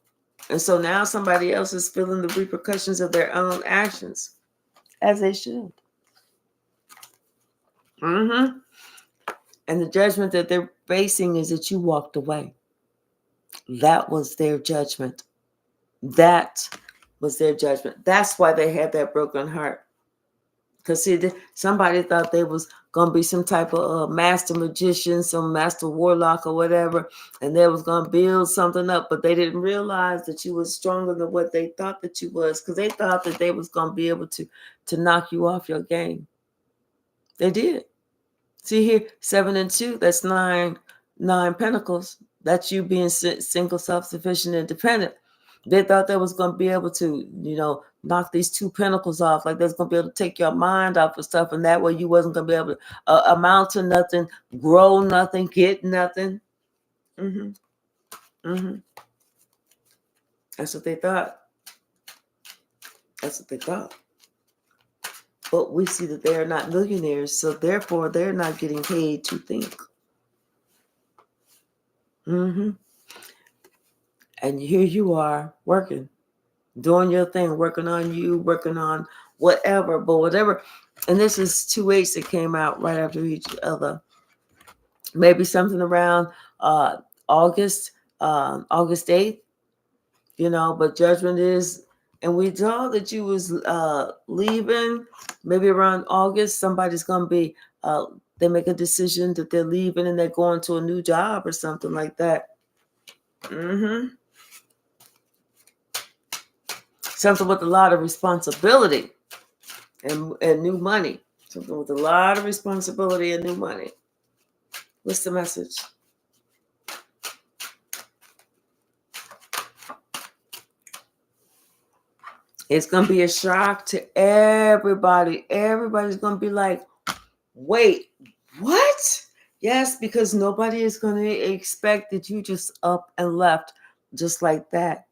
And so now somebody else is feeling the repercussions of their own actions, as they should. And the judgment that they're facing is that you walked away. That was their judgment. That's why they had that broken heart. Because see, somebody thought they was going to be some type of master magician, some master warlock or whatever, and they was going to build something up, but they didn't realize that you was stronger than what they thought that you was, because they thought that they was going to be able to knock you off your game. They did. See here, 7 and 2, that's nine pentacles. That's you being single, self-sufficient, independent. They thought they was going to be able to, knock these 2 pentacles off. Like that's going to be able to take your mind off of stuff. And that way you wasn't going to be able to amount to nothing, grow nothing, get nothing. That's what they thought. But we see that they are not millionaires. So therefore, they're not getting paid to think. And here you are working. Doing your thing, working on you, working on whatever, but whatever. And this is 2 8s that came out right after each other. Maybe something around August 8th, but judgment is, and we saw that you was leaving, maybe around August, somebody's going to be, they make a decision that they're leaving and they're going to a new job or something like that. Something with a lot of responsibility and new money. Something with a lot of responsibility and new money. What's the message? It's going to be a shock to everybody. Everybody's going to be like, wait, what? Yes, because nobody is going to expect that you just up and left just like that.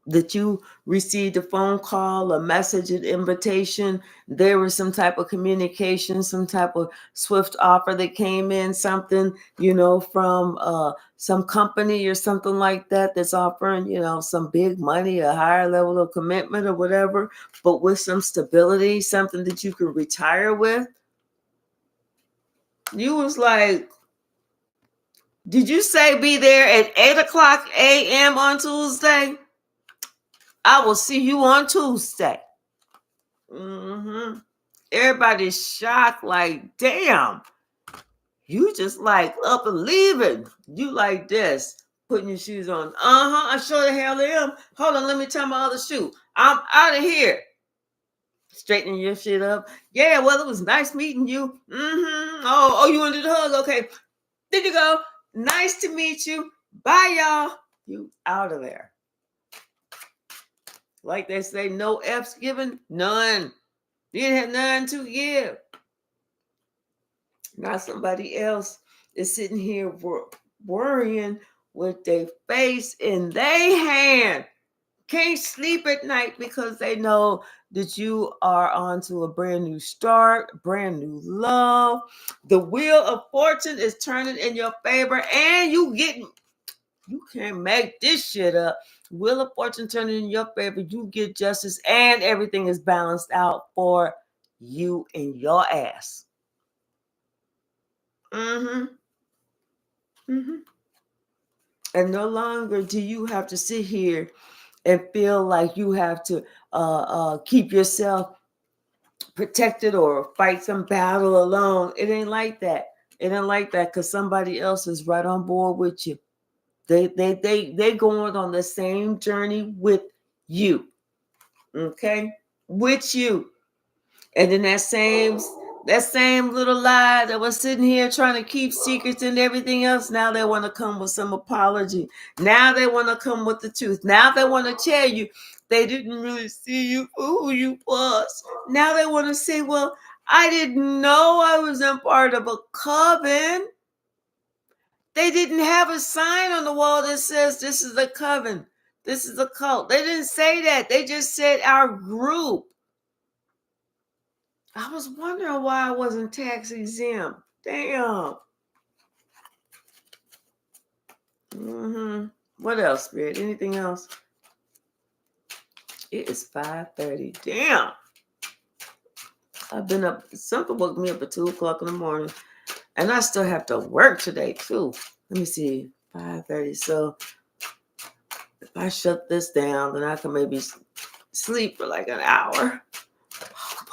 that you received a phone call, a message, an invitation. There was some type of communication, some type of swift offer that came in, something, from some company or something like that that's offering, some big money, a higher level of commitment or whatever, but with some stability, something that you could retire with. You was like, did you say be there at 8 o'clock a.m. on Tuesday? I will see you on Tuesday. Everybody's shocked, like, damn, you just like up and leaving. You like this, putting your shoes on. I sure the hell am. Hold on, let me tie my other shoe. I'm out of here. Straightening your shit up. Yeah, well, it was nice meeting you. Oh, you wanted to hug? Okay, there you go. Nice to meet you. Bye, y'all. You out of there. Like they say, no F's given, none. You didn't have none to give. Now somebody else is sitting here worrying with their face in their hand. Can't sleep at night because they know that you are onto a brand new start, brand new love. The wheel of fortune is turning in your favor, and you can't make this shit up. Wheel of fortune turning in your favor, you get justice, and everything is balanced out for you and your ass. And no longer do you have to sit here and feel like you have to keep yourself protected or fight some battle alone. It ain't like that. It ain't like that because somebody else is right on board with you. They going on the same journey with you. Okay? With you. And then that same little lie that was sitting here trying to keep secrets and everything else, now they want to come with some apology. Now they want to come with the truth. Now they want to tell you they didn't really see you for who you was. Now they want to say, well, I didn't know I was in part of a coven. They didn't have a sign on the wall that says this is a coven. This is a cult. They didn't say that. They just said our group. I was wondering why I wasn't tax exempt. Damn. What else, Spirit? Anything else? It is 5:30. Damn. I've been up. Something woke me up at 2 o'clock in the morning. And I still have to work today, too. Let me see. 5:30. So if I shut this down, then I can maybe sleep for like an hour. Oh, boy.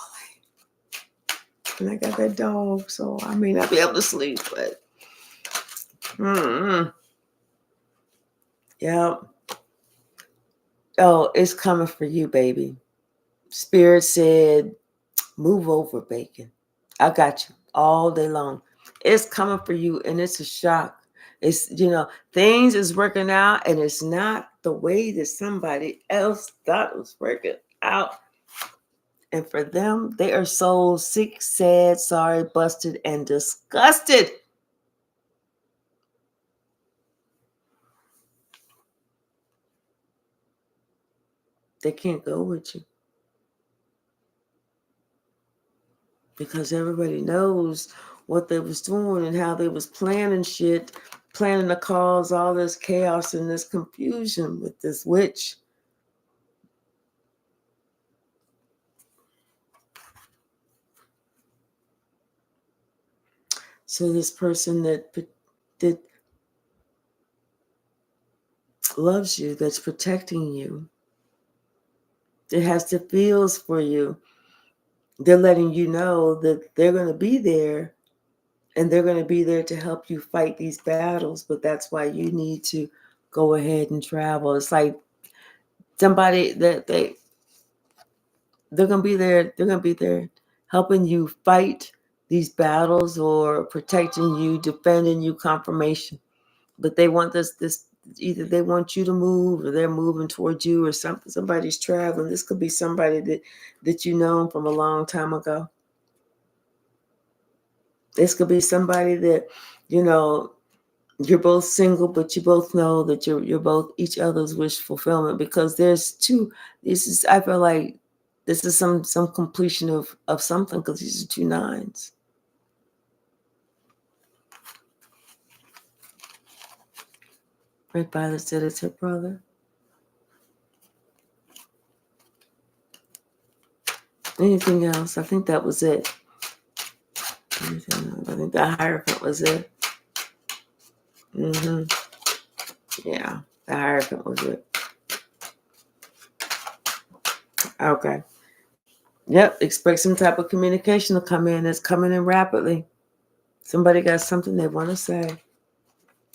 And I got that dog, so I may not be able to sleep, but yeah. Oh, it's coming for you, baby. Spirit said, move over, bacon. I got you all day long. It's coming for you, and it's a shock. It's, things is working out, and it's not the way that somebody else thought it was working out. And for them, they are so sick, sad, sorry, busted, and disgusted. They can't go with you. Because everybody knows what they was doing and how they was planning shit, planning to cause all this chaos and this confusion with this witch. So this person that loves you, that's protecting you, that has the feels for you, they're letting you know that they're going to be there, and they're going to be there to help you fight these battles. But that's why you need to go ahead and travel. It's like somebody that they're going to be there. They're going to be there helping you fight these battles or protecting you, defending you, confirmation. But they want this either they want you to move or they're moving towards you or something. Somebody's traveling. This could be somebody that you know from a long time ago. This could be somebody that, You're both single, but you both know that you're both each other's wish fulfillment, because there's two. This is, I feel like this is some completion of something, because these are two nines. Red Violet said it's her brother. Anything else? I think that was it. Anything else? I think the Hierophant was it. Mm-hmm. Yeah, the Hierophant was it. Okay. Yep. Expect some type of communication to come in. It's coming in rapidly. Somebody got something they want to say,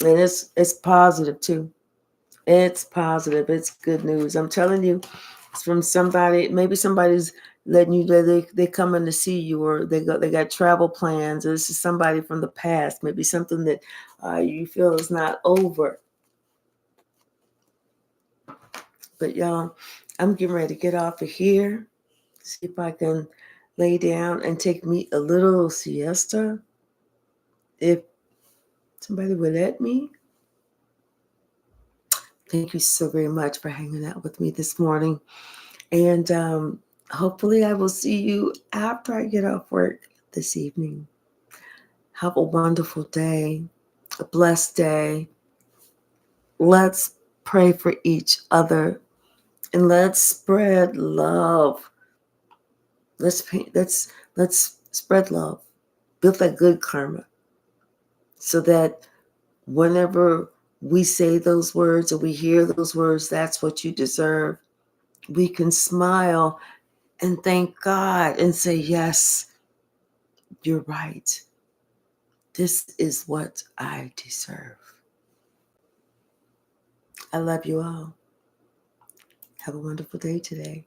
and it's positive too. It's positive. It's good news. I'm telling you, it's from somebody. Maybe somebody's letting you know they coming to see you, or they got travel plans. Or this is somebody from the past. Maybe something that you feel is not over. But y'all, I'm getting ready to get off of here. See if I can lay down and take me a little siesta, if somebody would let me. Thank you so very much for hanging out with me this morning. And hopefully I will see you after I get off work this evening. Have a wonderful day, a blessed day. Let's pray for each other, and let's spread love. Let's spread love. Build that good karma, so that whenever we say those words or we hear those words, that's what you deserve. We can smile and thank God and say, yes, you're right. This is what I deserve. I love you all. Have a wonderful day today.